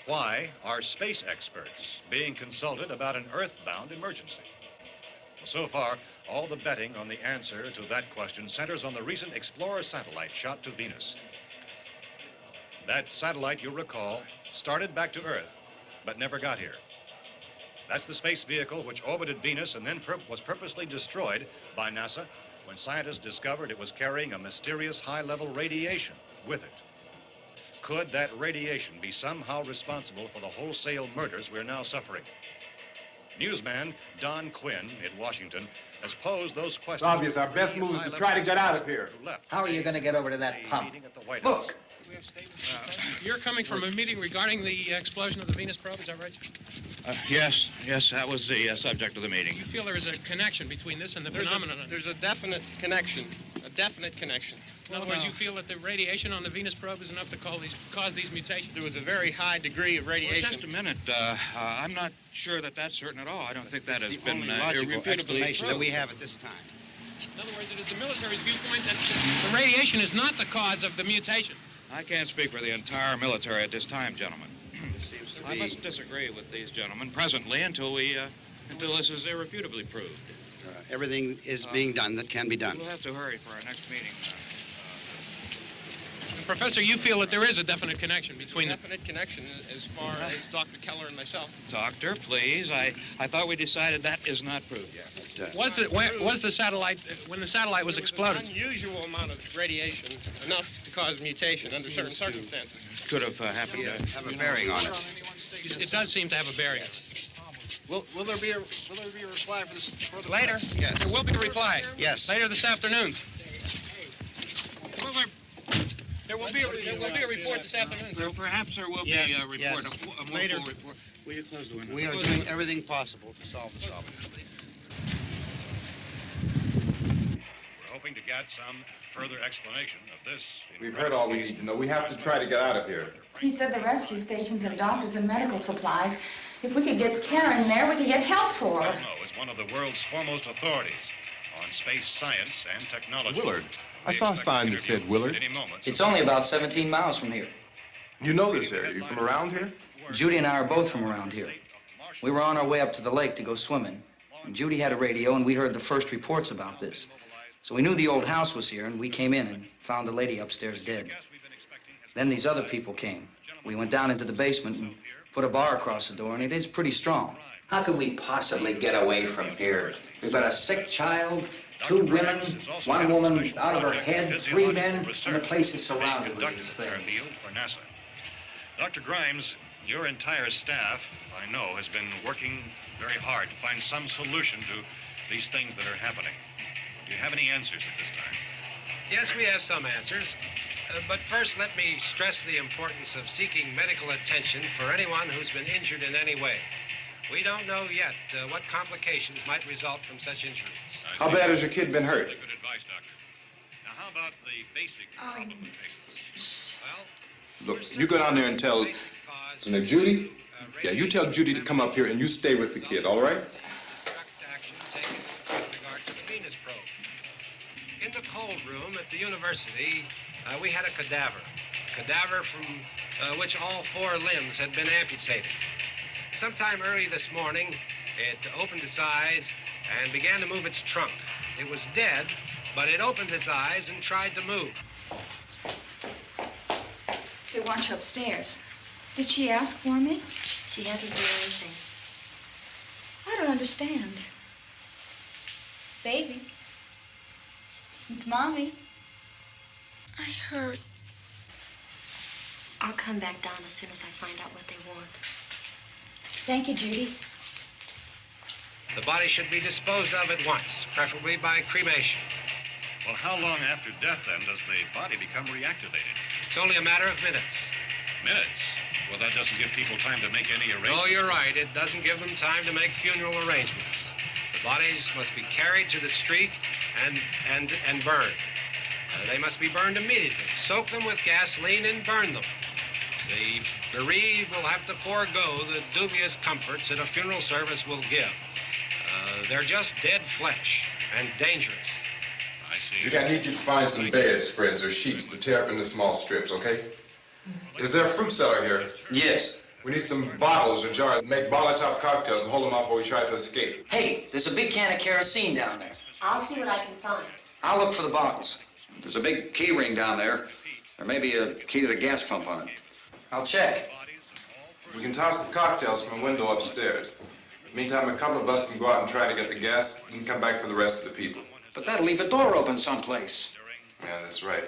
Speaker 3: Why are space experts being consulted about an earthbound emergency? Well, so far, all the betting on the answer to that question centers on the recent Explorer satellite shot to Venus. That satellite, you'll recall, started back to Earth, but never got here. That's the space vehicle which orbited Venus and then was purposely destroyed by NASA when scientists discovered it was carrying a mysterious high-level radiation with it. Could that radiation be somehow responsible for the wholesale murders we're now suffering? Newsman Don Quinn in Washington has posed those questions.
Speaker 12: It's obvious our best move is to try to get out of here.
Speaker 7: How are you going to get over to that pump?
Speaker 6: Look.
Speaker 14: You're coming from a meeting regarding the explosion of the Venus probe, is that right?
Speaker 15: Yes, that was the subject of the meeting.
Speaker 14: You feel there is a connection between this and the phenomenon?
Speaker 16: There's a definite connection.
Speaker 14: In other words, you feel that the radiation on the Venus probe is enough to cause these mutations?
Speaker 16: There was a very high degree of radiation.
Speaker 15: Well, just a minute. I'm not sure that that's certain at all. I don't think that has been
Speaker 16: logical explanation that we have at this time.
Speaker 14: In other words, it is the military's viewpoint that the radiation is not the cause of the mutation.
Speaker 15: I can't speak for the entire military at this time, gentlemen. I must disagree with these gentlemen presently until this is irrefutably proved.
Speaker 16: Everything is being done that can be done.
Speaker 15: We'll have to hurry for our next meeting.
Speaker 14: Professor, you feel that there is a definite connection between
Speaker 16: Definite connection as far as Dr. Keller and myself.
Speaker 15: Doctor, please. I thought we decided that is not proved yet.
Speaker 14: Was the satellite, when the satellite was exploded?
Speaker 16: An unusual amount of radiation, enough to cause mutation under certain circumstances.
Speaker 15: Could have happened.
Speaker 16: Have a bearing on it.
Speaker 14: It does seem to have a bearing.
Speaker 16: Will there be a reply for this further?
Speaker 14: Later?
Speaker 16: Yes.
Speaker 14: There will be a reply.
Speaker 16: Yes.
Speaker 14: Later this afternoon. There will be a report this afternoon.
Speaker 15: Perhaps there will be a report,
Speaker 16: yes.
Speaker 15: a
Speaker 16: Later.
Speaker 15: full report. Will you close the window?
Speaker 16: We are doing everything possible to solve the problem.
Speaker 3: We're hoping to get some further explanation of this.
Speaker 8: We've heard all we need to know. We have to try to get out of here.
Speaker 9: He said the rescue stations and doctors and medical supplies. If we could get care in there, we could get help for her.
Speaker 3: Romero is one of the world's foremost authorities on space science and technology.
Speaker 4: Willard. I saw a sign that said Willard.
Speaker 6: It's only about 17 miles from here.
Speaker 4: You know this area. You from around here?
Speaker 6: Judy and I are both from around here. We were on our way up to the lake to go swimming. And Judy had a radio, and we heard the first reports about this. So we knew the old house was here, and we came in and found the lady upstairs dead. Then these other people came. We went down into the basement and put a bar across the door, and it is pretty strong.
Speaker 7: How could we possibly get away from here? We've got a sick child, 2 women, 1 woman out of her head, 3 men, and the place is surrounded with these things.
Speaker 3: For NASA. Dr. Grimes, your entire staff, I know, has been working very hard to find some solution to these things that are happening. Do you have any answers at this time?
Speaker 12: Yes, we have some answers. But first, let me stress the importance of seeking medical attention for anyone who's been injured in any way. We don't know yet what complications might result from such injuries.
Speaker 8: How bad has your kid been hurt?
Speaker 3: Good advice, Doctor. Now, how about the basic complications?
Speaker 8: Look, you go down there and tell... Now, Judy? Yeah, you tell Judy to come up here and you stay with the kid, all right?
Speaker 12: In the cold room at the university, we had a cadaver from which all 4 limbs had been amputated. Sometime early this morning, it opened its eyes and began to move its trunk. It was dead, but it opened its eyes and tried to move.
Speaker 9: They want you upstairs. Did she ask for me?
Speaker 11: She hasn't said anything.
Speaker 9: I don't understand. Baby. It's Mommy.
Speaker 11: I heard. I'll come back down as soon as I find out what they want.
Speaker 9: Thank you, Judy.
Speaker 12: The body should be disposed of at once, preferably by cremation.
Speaker 3: Well, how long after death, then, does the body become reactivated?
Speaker 12: It's only a matter of minutes.
Speaker 3: Minutes? Well, that doesn't give people time to make any arrangements.
Speaker 12: Oh, you're right. It doesn't give them time to make funeral arrangements. The bodies must be carried to the street and burned. They must be burned immediately. Soak them with gasoline and burn them. The bereaved will have to forego the dubious comforts that a funeral service will give. They're just dead flesh and dangerous.
Speaker 3: I see.
Speaker 8: Judy, I need you to find some bedspreads or sheets to tear up into small strips, okay? Is there a fruit cellar here?
Speaker 6: Yes.
Speaker 8: We need some bottles or jars to make Molotov cocktails and hold them off while we try to escape.
Speaker 6: Hey, there's a big can of kerosene down there.
Speaker 11: I'll see what I can find.
Speaker 6: I'll look for the bottles.
Speaker 17: There's a big key ring down there. There may be a key to the gas pump on it.
Speaker 6: I'll check.
Speaker 8: We can toss the cocktails from a window upstairs. Meantime, a couple of us can go out and try to get the gas and come back for the rest of the people.
Speaker 17: But that'll leave a door open someplace.
Speaker 8: Yeah, that's right.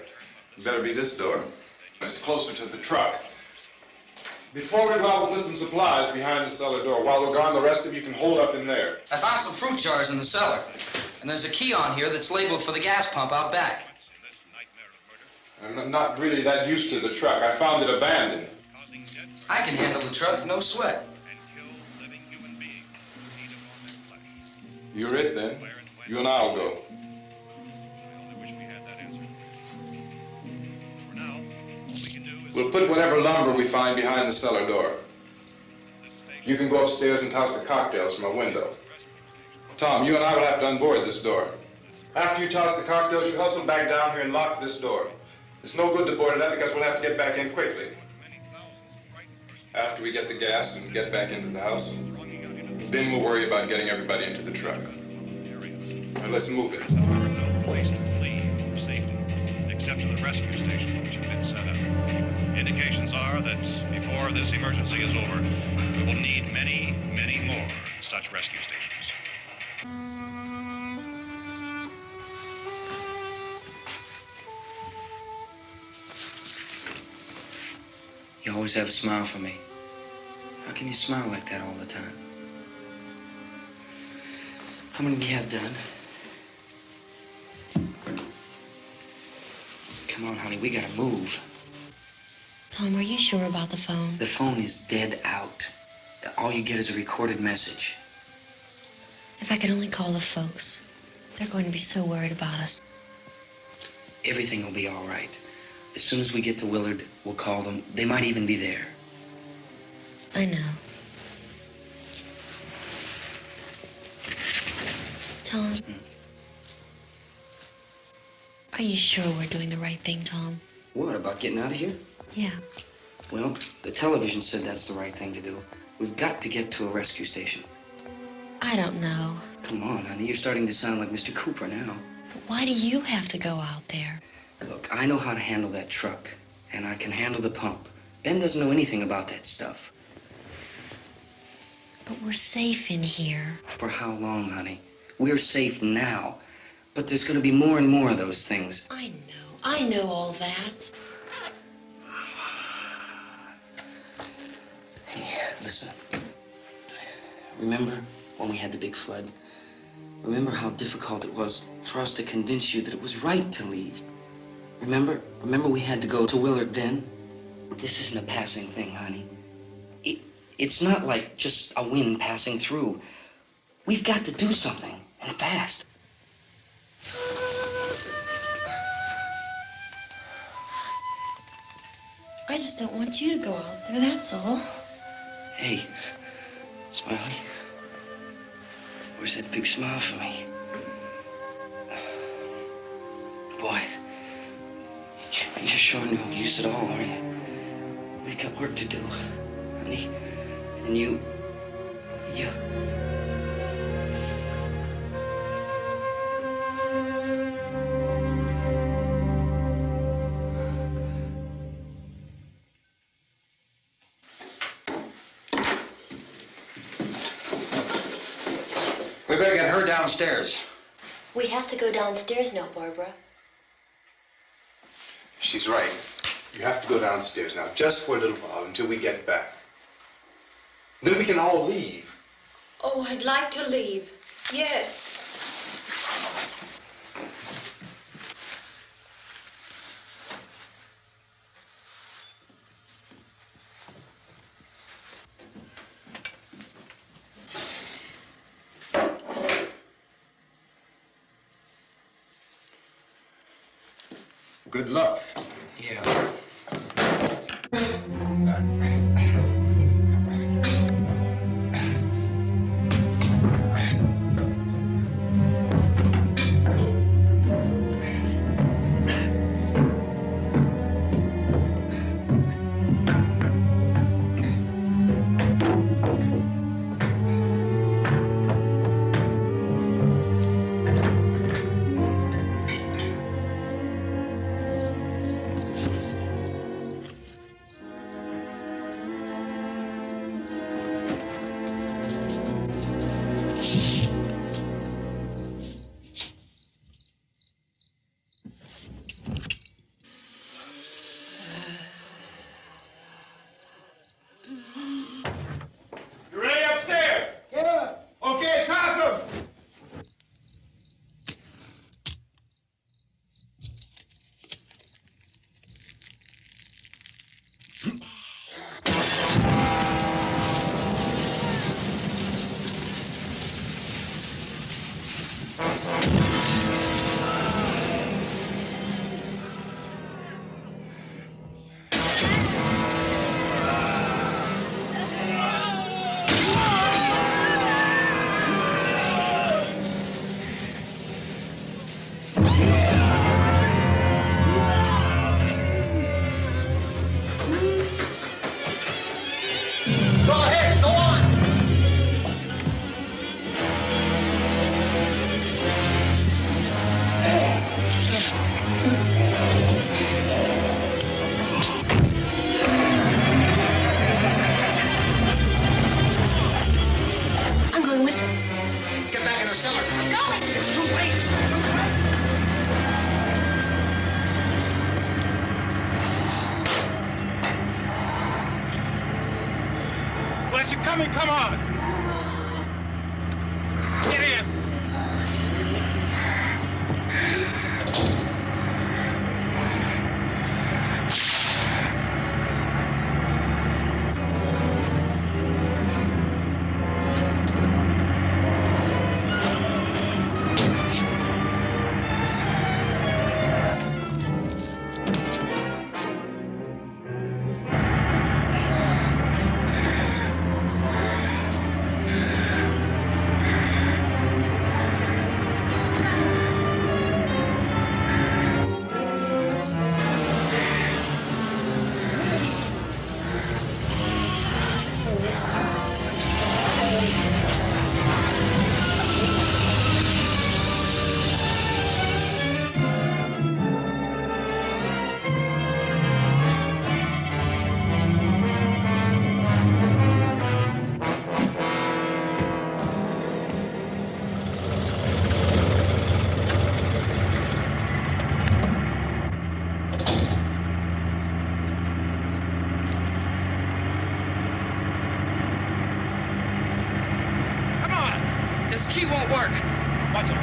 Speaker 8: It better be this door. It's closer to the truck. Before we go out, we'll put some supplies behind the cellar door. While we're gone, the rest of you can hold up in there.
Speaker 6: I found some fruit jars in the cellar. And there's a key on here that's labeled for the gas pump out back.
Speaker 8: I'm not really that used to the truck. I found it abandoned.
Speaker 6: I can handle the truck, no sweat.
Speaker 8: You're it, then. You and I'll go. We'll put whatever lumber we find behind the cellar door. You can go upstairs and toss the cocktails from a window. Tom, you and I will have to unboard this door. After you toss the cocktails, you hustle back down here and lock this door. It's no good to board it up because we'll have to get back in quickly. After we get the gas and get back into the house, then we'll worry about getting everybody into the truck. Now let's move it.
Speaker 3: No place to flee for safety, except sent to the rescue stations which have been set up. Indications are that before this emergency is over, we will need many, many more such rescue stations.
Speaker 6: You always have a smile for me. How can you smile like that all the time? How many do you have done? Come on, honey, we gotta move.
Speaker 11: Tom, are you sure about the phone?
Speaker 6: The phone is dead out. All you get is a recorded message.
Speaker 11: If I could only call the folks. They're going to be so worried about us.
Speaker 6: Everything will be all right. As soon as we get to Willard, we'll call them. They might even be there.
Speaker 11: I know. Tom, are you sure we're doing the right thing, Tom?
Speaker 6: What, about getting out of here?
Speaker 11: Yeah.
Speaker 6: Well, the television said that's the right thing to do. We've got to get to a rescue station.
Speaker 11: I don't know.
Speaker 6: Come on, honey, you're starting to sound like Mr. Cooper now.
Speaker 11: But why do you have to go out there?
Speaker 6: Look, I know how to handle that truck, and I can handle the pump. Ben doesn't know anything about that stuff.
Speaker 11: But we're safe in here.
Speaker 6: For how long, honey? We're safe now. But there's going to be more and more of those things.
Speaker 11: I know all that.
Speaker 6: Hey, listen. Remember when we had the big flood? Remember how difficult it was for us to convince you that it was right to leave? Remember we had to go to Willard then? This isn't a passing thing, honey. It's not like just a wind passing through. We've got to do something, and fast.
Speaker 11: I just don't want you to go out there, that's all.
Speaker 6: Hey, Smiley. Where's that big smile for me? Boy, you're sure no use at all, are you? We've got work to do, honey. And you...
Speaker 17: We better get her downstairs.
Speaker 11: We have to go downstairs now, Barbara.
Speaker 4: She's right. You have to go downstairs now, just for a little while, until we get back. Then we can all leave.
Speaker 5: Oh, I'd like to leave. Yes.
Speaker 4: Good luck.
Speaker 6: Yeah.
Speaker 8: coming, come on! Get in!
Speaker 10: This key won't work.
Speaker 8: Watch it.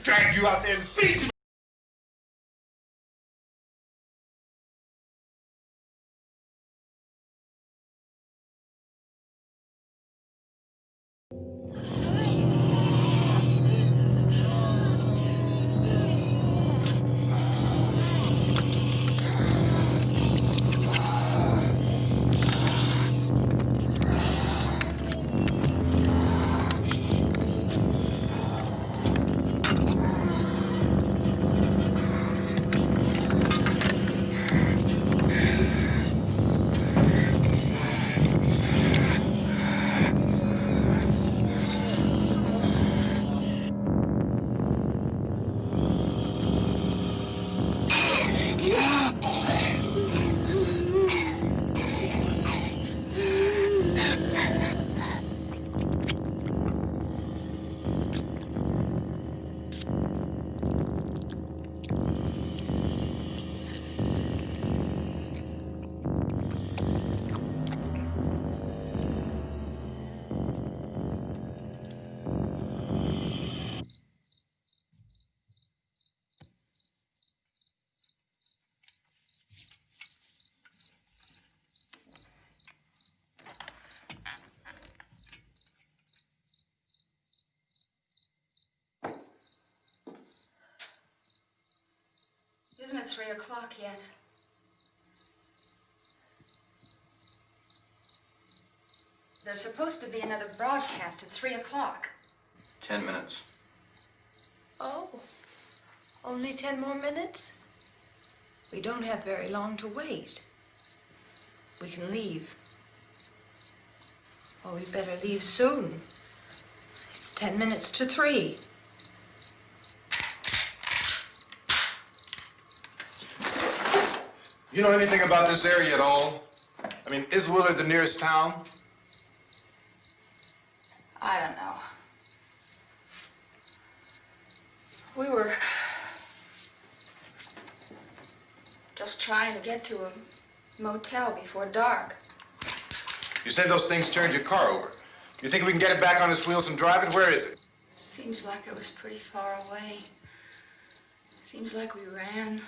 Speaker 8: Drag you out there and feed you.
Speaker 13: isn't it 3 o'clock yet? There's supposed to be another broadcast at 3 o'clock.
Speaker 17: 10 minutes.
Speaker 5: Oh, only 10 more minutes? We don't have very long to wait. We can leave. Well, we better leave soon. It's 10 minutes to 3.
Speaker 8: You know anything about this area at all? I mean, is Willard the nearest town?
Speaker 13: I don't know. We were just trying to get to a motel before dark.
Speaker 8: You said those things turned your car over. You think we can get it back on its wheels and drive it? Where is it?
Speaker 13: Seems like it was pretty far away. Seems like we ran.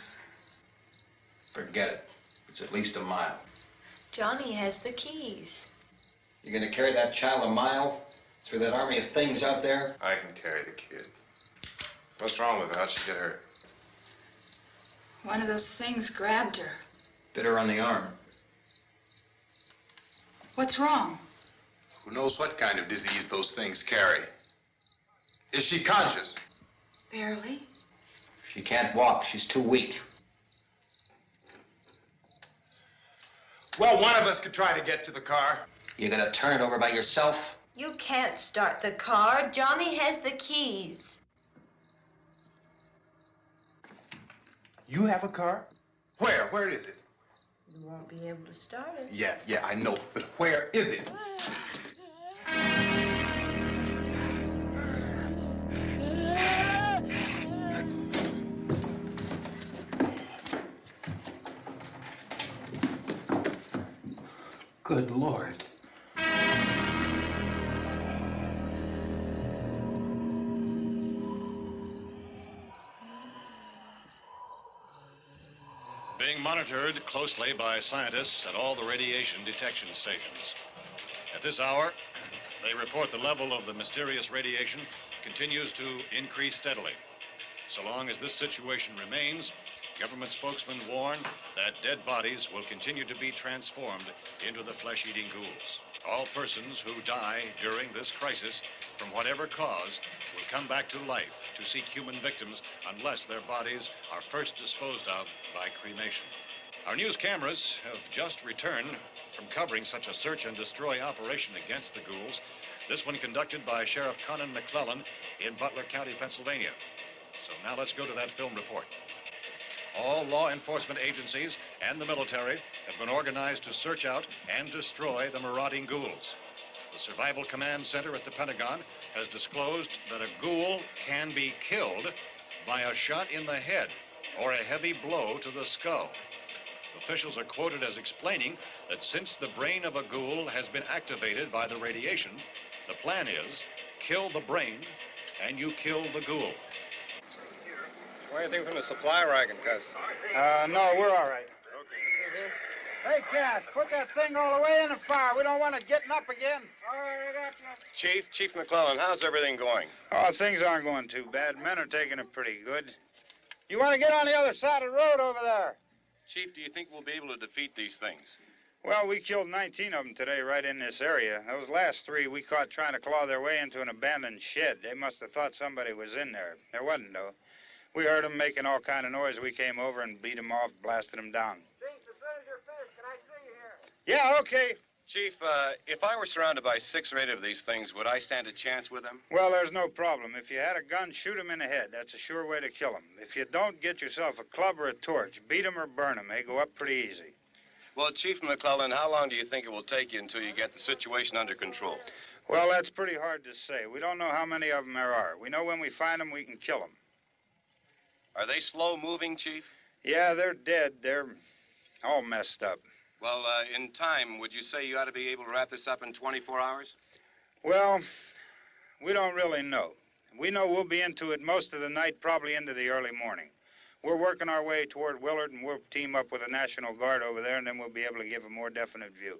Speaker 17: Forget it. It's at least a mile.
Speaker 5: Johnny has the keys.
Speaker 17: You're gonna carry that child a mile through that army of things out there?
Speaker 8: I can carry the kid. What's wrong with her? How'd she get hurt?
Speaker 13: One of those things grabbed her.
Speaker 17: Bit her on the arm.
Speaker 13: What's wrong?
Speaker 8: Who knows what kind of disease those things carry? Is she conscious?
Speaker 13: Barely.
Speaker 7: She can't walk. She's too weak.
Speaker 8: Well, one of us could try to get to the car.
Speaker 7: You gonna turn it over by yourself?
Speaker 5: You can't start the car. Johnny has the keys.
Speaker 8: You have a car? Where? Where is it?
Speaker 5: You won't be able to start it.
Speaker 8: Yeah, I know. But where is it?
Speaker 7: Good Lord.
Speaker 3: Being monitored closely by scientists at all the radiation detection stations. At this hour, they report the level of the mysterious radiation continues to increase steadily. So long as this situation remains, government spokesmen warn that dead bodies will continue to be transformed into the flesh-eating ghouls. All persons who die during this crisis, from whatever cause, will come back to life to seek human victims unless their bodies are first disposed of by cremation. Our news cameras have just returned from covering such a search and destroy operation against the ghouls, this one conducted by Sheriff Conan McClellan in Butler County, Pennsylvania. So now let's go to that film report. All law enforcement agencies and the military have been organized to search out and destroy the marauding ghouls. The Survival Command Center at the Pentagon has disclosed that a ghoul can be killed by a shot in the head or a heavy blow to the skull. Officials are quoted as explaining that since the brain of a ghoul has been activated by the radiation, the plan is kill the brain and you kill the ghoul.
Speaker 16: Anything from the supply wagon, Cuz?
Speaker 18: No, we're all right. Hey, Cass, put that thing all the way in the fire. We don't want it getting up again. All right, I got you.
Speaker 16: Chief McClellan, how's everything going?
Speaker 18: Oh, things aren't going too bad. Men are taking it pretty good. You want to get on the other side of the road over there?
Speaker 16: Chief, do you think we'll be able to defeat these things?
Speaker 18: Well, we killed 19 of them today right in this area. Those last 3 we caught trying to claw their way into an abandoned shed. They must have thought somebody was in there. There wasn't, though. We heard them making all kind of noise. We came over and beat them off, blasted them down.
Speaker 10: Chief, as soon as you're finished, can I see you here?
Speaker 18: Yeah, okay.
Speaker 16: Chief, if I were surrounded by 6 or 8 of these things, would I stand a chance with them?
Speaker 18: Well, there's no problem. If you had a gun, shoot them in the head. That's a sure way to kill them. If you don't, get yourself a club or a torch. Beat them or burn them. They go up pretty easy.
Speaker 16: Well, Chief McClellan, how long do you think it will take you until you get the situation under control?
Speaker 18: Well, that's pretty hard to say. We don't know how many of them there are. We know when we find them, we can kill them.
Speaker 16: Are they slow-moving, Chief?
Speaker 18: Yeah, they're dead. They're all messed up.
Speaker 16: Well, in time, would you say you ought to be able to wrap this up in 24 hours?
Speaker 18: Well, we don't really know. We know we'll be into it most of the night, probably into the early morning. We're working our way toward Willard, and we'll team up with the National Guard over there, and then we'll be able to give a more definite view.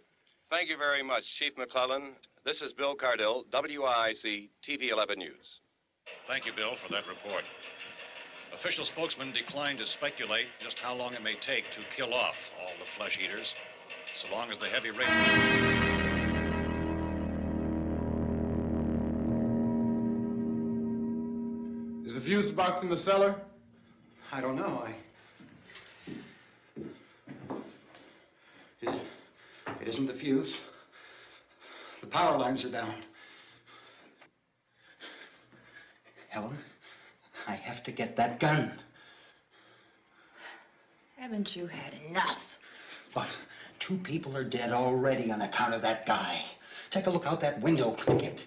Speaker 16: Thank you very much, Chief McClellan. This is Bill Cardill, WIC TV 11 News.
Speaker 3: Thank you, Bill, for that report. Official spokesman declined to speculate just how long it may take to kill off all the flesh eaters, so long as the heavy rain...
Speaker 4: Is the fuse box in the cellar?
Speaker 7: I don't know. It isn't the fuse. The power lines are down. Helen, I have to get that gun.
Speaker 13: Haven't you had enough?
Speaker 7: Look, 2 people are dead already on account of that guy. Take a look out that window. Get...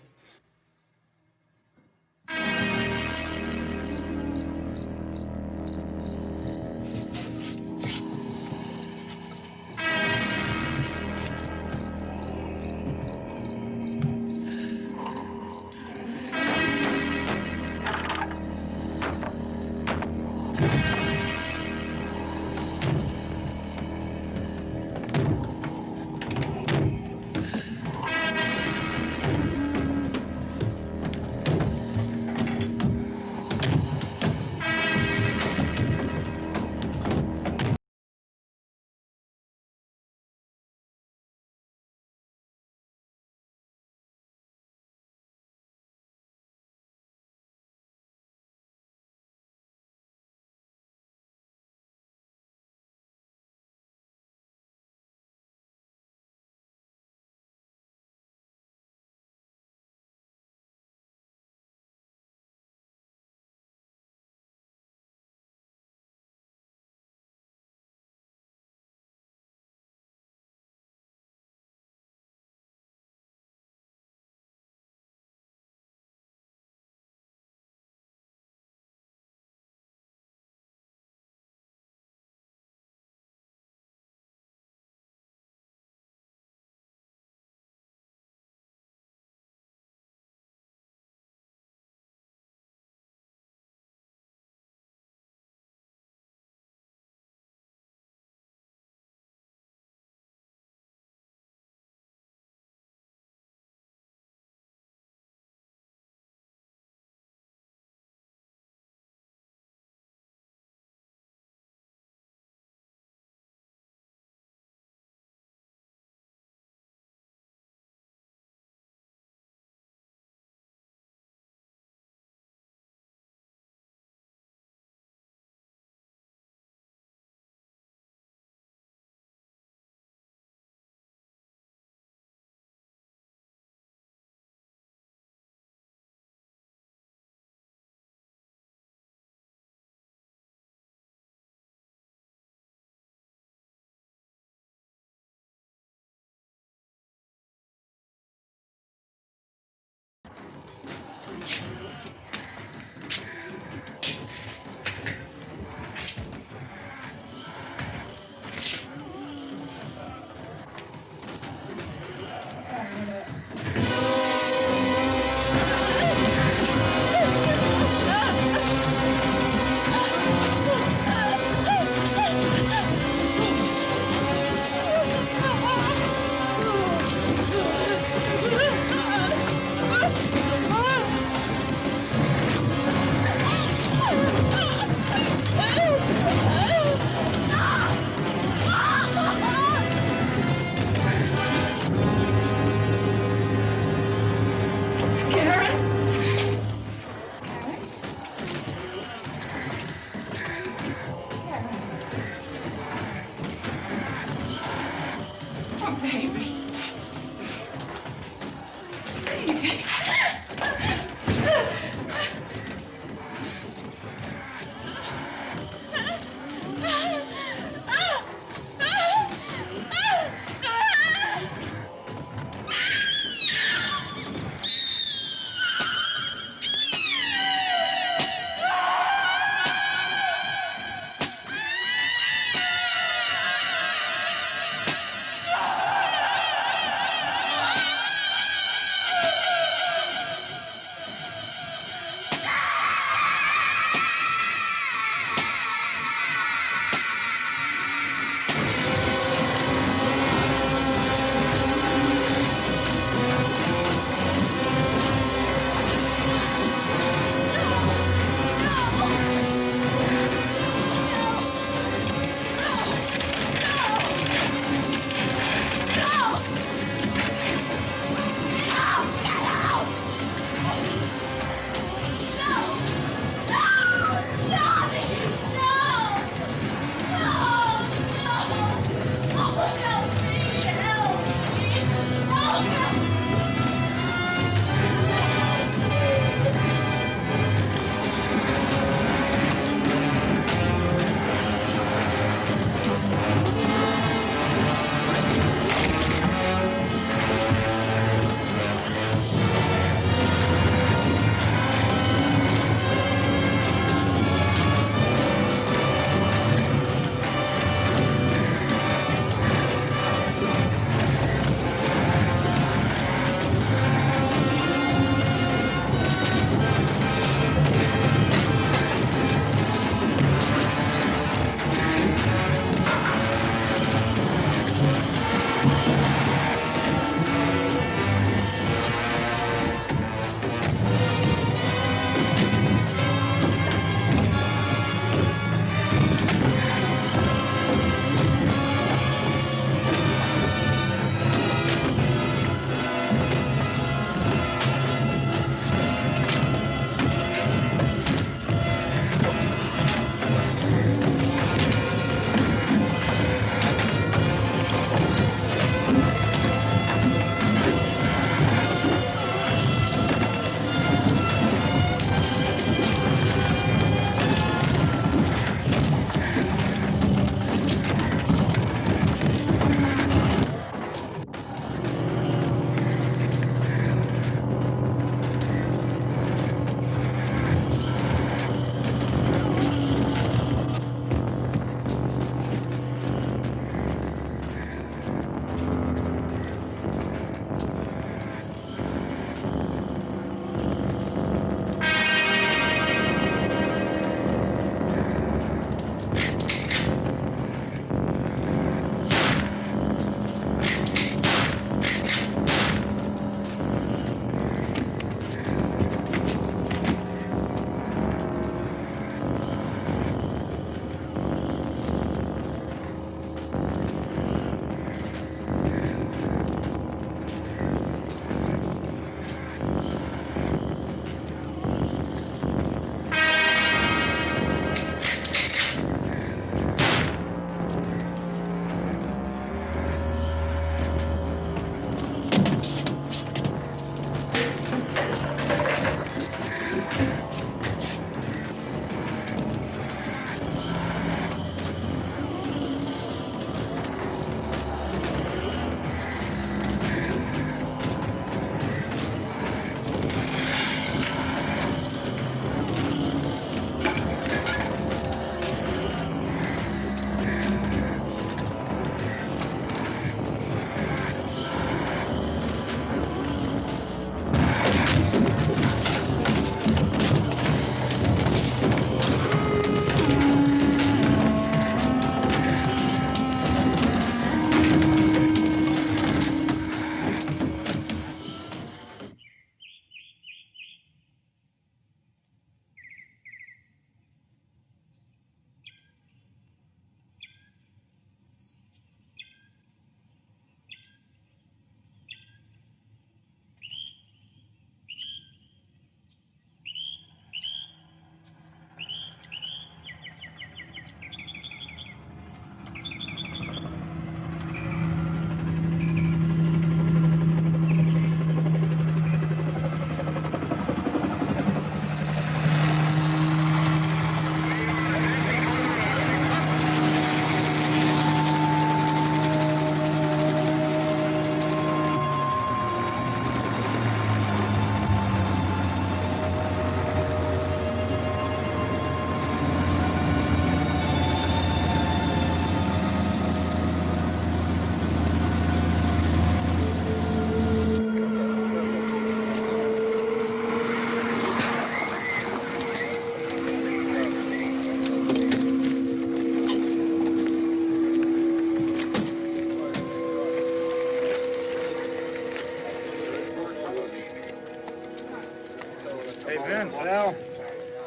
Speaker 18: Well,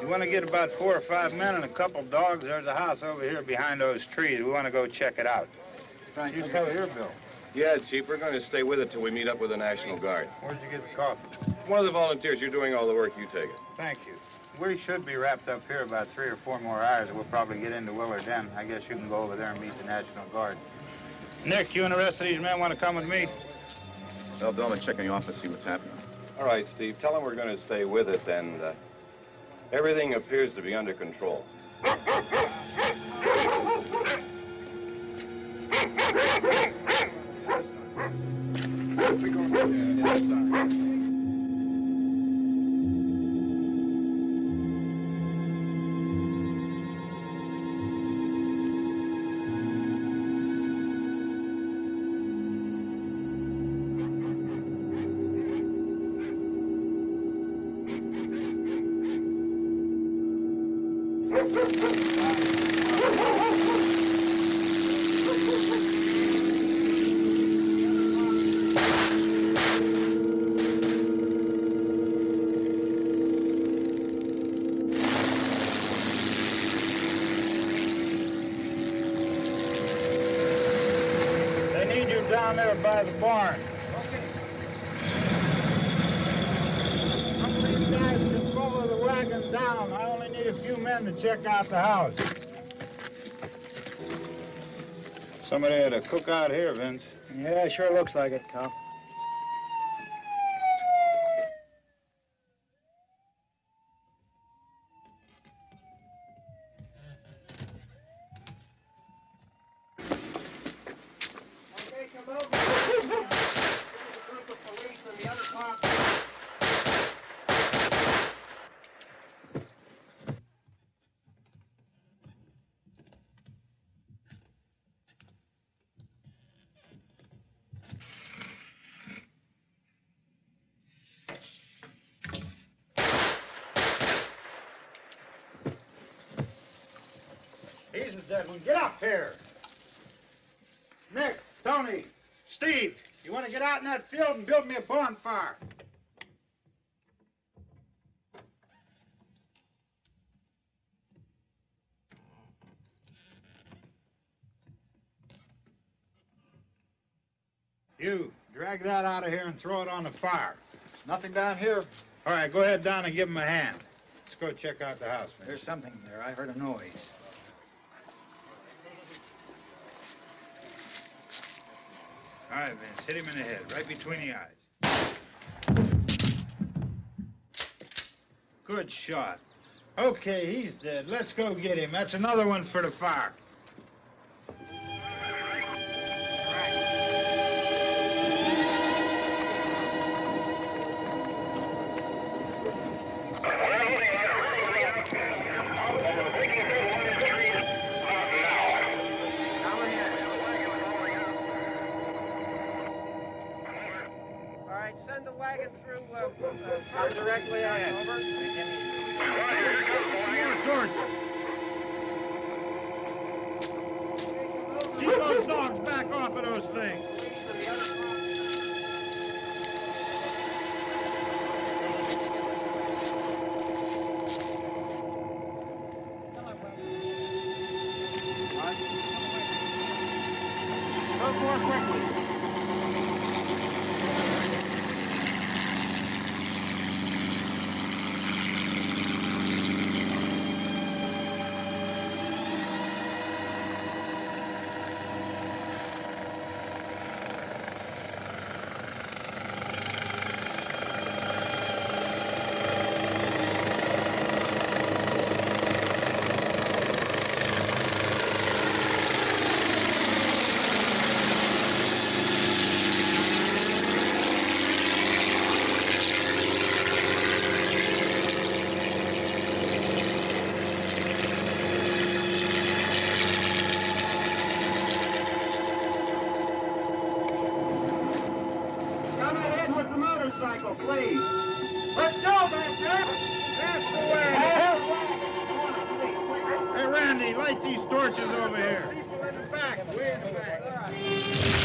Speaker 18: you want to get about 4 or 5 men and a couple dogs, there's a house over here behind those trees. We want to go check it out. You stay here, Bill.
Speaker 19: Yeah, Chief, we're going to stay with it till we meet up with the National Guard.
Speaker 18: Where'd you get the coffee?
Speaker 19: One of the volunteers. You're doing all the work. You take it.
Speaker 18: Thank you. We should be wrapped up here about 3 or 4 more hours. We'll probably get into Willard then. I guess you can go over there and meet the National Guard. Nick, you and the rest of these men want to come with me?
Speaker 8: Well, Bill, I'm check in the office, see what's happening.
Speaker 19: All right, Steve. Tell them we're going to stay with it, and everything appears to be under control.
Speaker 18: Down there by the barn. Some of these guys can follow the wagon down. I only need a few men to check out the house. Somebody had a cookout here, Vince.
Speaker 20: Yeah, sure looks like it, Cal.
Speaker 18: He's a dead one. Get up here. Nick, Tony, Steve, you want to get out in that field and build me a bonfire? You, drag that out of here and throw it on the fire.
Speaker 20: Nothing down here.
Speaker 18: All right, go ahead down and give him a hand. Let's go check out the house, man.
Speaker 20: There's something there. I heard a noise.
Speaker 18: All right, Vince, hit him in the head, right between the eyes. Good shot. Okay, he's dead. Let's go get him. That's another one for the fire.
Speaker 16: Send the wagon through directly ahead. Over.
Speaker 18: Keep those dogs back off of those things.
Speaker 16: Go more quickly. Please. Let's go, Master. That's the way.
Speaker 18: Hey, Randy, light these torches over here.
Speaker 16: People in the back. Way in the back.